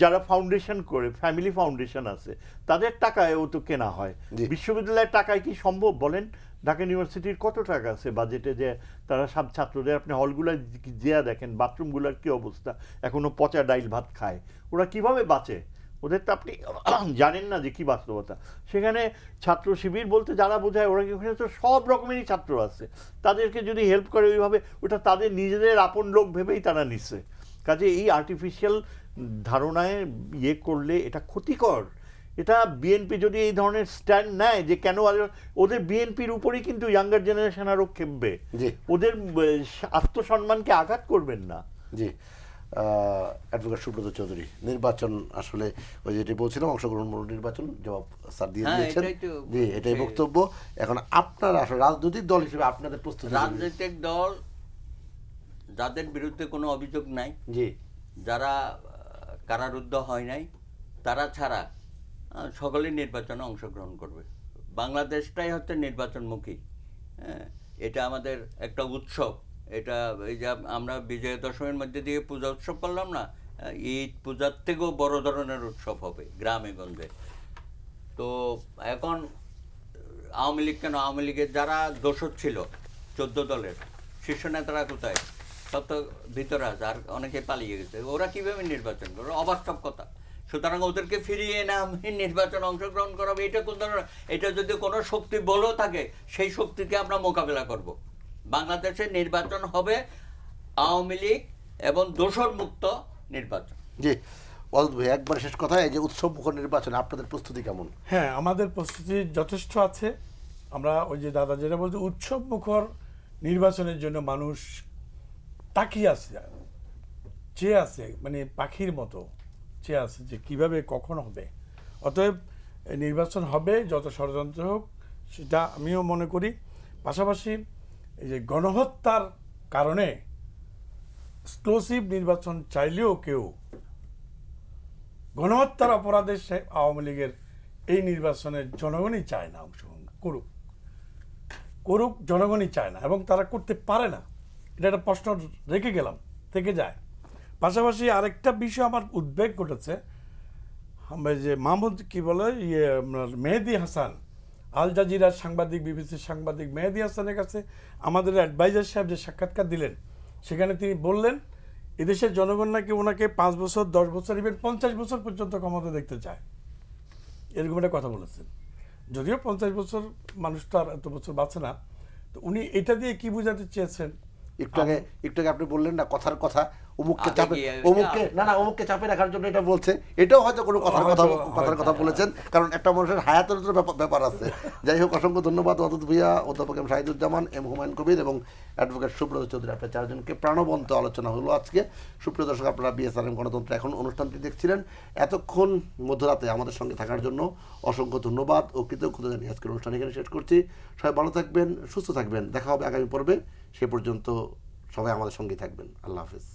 যারা ফাউন্ডেশন করে, ফ্যামিলি ফাউন্ডেশন আছে, তাদের টাকায় ও তো কেনা হয়। বিশ্ববিদ্যালয়ের টাকায় কি সম্ভব বলেন? ঢাকা ইউনিভার্সিটির কত টাকা আছে বাজেটে যে তারা সব ছাত্রদের, আপনি হলগুলো যেয়া দেখেন বাথরুমগুলোর কি অবস্থা, এখনো পচা ডাইল ভাত খায়। ওরা কিভাবে বাঁচে? ওদের তো আপনি জানেন না যে কি বাস্তবতা। সেখানে ছাত্র শিবির বলতে যারা বোঝায়, ওরা ওখানে তো সব রকমেরই ছাত্র আছে, তাদেরকে যদি হেল্প করে ওইভাবে, ওটা তাদের নিজেদের আপন লোক ভেবেই তারা নিচ্ছে। কাজে এই আর্টিফিশিয়াল ধারণায় করলে এটা ক্ষতিকর। এটা বিএনপি যদি এই ধরনের স্ট্যান্ড নেয় যে কেন, ওদের বিএনপির উপরেই কিন্তু ইয়াঙ্গার জেনারেশন আরও খেপবে, ওদের আত্মসম্মানকে আঘাত করবেন না। জি, অ্যাডভোকেট সুব্রত চৌধুরী, নির্বাচন আসলে ওই যেটি বলছিলাম অংশগ্রহণমূলক নির্বাচন, জবাব স্যার দিয়ে দিয়েছেন। জি, এটাই বক্তব্য। এখন আপনার আসলে রাজনৈতিক দল হিসেবে আপনাদের প্রস্তুতি? রাজনৈতিক দল যাদের বিরুদ্ধে কোনো অভিযোগ নাই, জি, যারা কারারুদ্ধ হয় নাই, তারা ছাড়া সকলেই নির্বাচনে অংশগ্রহণ করবে। বাংলাদেশটাই হচ্ছে নির্বাচনমুখী। এটা আমাদের একটা উৎসব। এটা এই যে আমরা বিজয়া দশমীর মধ্যে দিয়ে পূজা উৎসব করলাম না, ঈদ পূজার থেকেও বড় ধরনের উৎসব হবে গ্রামে গঞ্জে। তো এখন আওয়ামী লীগ কেন, আওয়ামী লীগের যারা দোসর ছিল 14 দলের শীর্ষ নেতারা কোথায়? সব তো ভিতরে আছে, আর অনেকে পালিয়ে গেছে। ওরা কিভাবে নির্বাচন করবে? অবাস্তব কথা। সুতরাং ওদেরকে ফিরিয়ে এনে আমি নির্বাচন অংশগ্রহণ করাবো, এটা কোন ধরনের? এটা যদি কোনো শক্তি বলও থাকে, সেই শক্তিকে আমরা মোকাবেলা করব। বাংলাদেশে নির্বাচন হবে আওয়ামী লীগ এবং দোসর মুক্ত নির্বাচন। জি, অদ্ভুত ভাই, একবার শেষ কথা, এই যে উৎসব মুখর নির্বাচনে আপনাদের প্রস্তুতি কেমন? হ্যাঁ, আমাদের প্রস্তুতি যথেষ্ট আছে। আমরা ওই যে দাদা যেটা বলছে, উৎসব মুখর নির্বাচনের জন্য মানুষ তাকিয়ে আছে, চেয়ে আছে, মানে পাখির মতো চেয়ে আছে যে কিভাবে কখন হবে। অতএব নির্বাচন হবে, যত ষড়যন্ত্র হোক, সেটা আমিও মনে করি। পাশাপাশি এই যে গণহত্যার কারণে এক্সক্লুসিভ নির্বাচন চাইলেও কেউ গণহত্যার অপরাধে আওয়ামী লীগের এই নির্বাচনের জনগণই চায় না অংশগ্রহণ করুক, জনগণই চায় না, এবং তারা করতে পারে না। এটা একটা প্রশ্ন রেখে গেলাম, থেকে যায়। পাশাপাশি আরেকটা বিষয় আমার উদ্বেগ ঘটেছে, আমরা যে মাহমুদ কি বলে মেহেদী হাসান, আল জাজিরার সাংবাদিক, বিবিসির সাংবাদিক মেহেদী হাসানের কাছে আমাদের অ্যাডভাইজার সাহেব যে সাক্ষাৎকার দিলেন, সেখানে তিনি বললেন এদেশের জনগণ নাকি ওনাকে 5 বছর, 10 বছর, ইভেন 50 বছর পর্যন্ত ক্ষমতা দেখতে চায়, এরকম একটা কথা বলেছেন। যদিও 50 বছর মানুষ তো আর এত বছর বাঁচে না। তো উনি এটা দিয়ে কি বোঝাতে চেয়েছেন? একটু আগে আপনি বললেন না কথার কথা অমুককে আগে চাপে গিয়ে অমুককে চাপে রাখার জন্য এটা বলছে, এটাও হয়তো কোনো কথার কথা বলেছেন, কারণ একটা মানুষের হায়াতের তো ব্যাপার আছে। যাই হোক, অসংখ্য ধন্যবাদ অতুল ভূঁইয়া, অধ্যাপক এম শাহিদুজ্জামান, এম হুমায়ুন কবির এবং অ্যাডভোকেট সুব্রত চৌধুরী, আপনার চারজনকে প্রাণবন্ত আলোচনা হলো আজকে। সুপ্রিয় দর্শক, আপনারা বিএসআরএম গণতন্ত্র এখন অনুষ্ঠানটি দেখছিলেন। এতক্ষণ মধ্যরাতে আমাদের সঙ্গে থাকার জন্য অসংখ্য ধন্যবাদ ও কৃতজ্ঞতা জানিয়ে আজকের অনুষ্ঠান এখানে শেষ করছি। সবাই ভালো থাকবেন, সুস্থ থাকবেন, দেখা হবে আগামী পর্বে। সে পর্যন্ত সবাই আমাদের সঙ্গেই থাকবেন। আল্লাহ হাফিজ।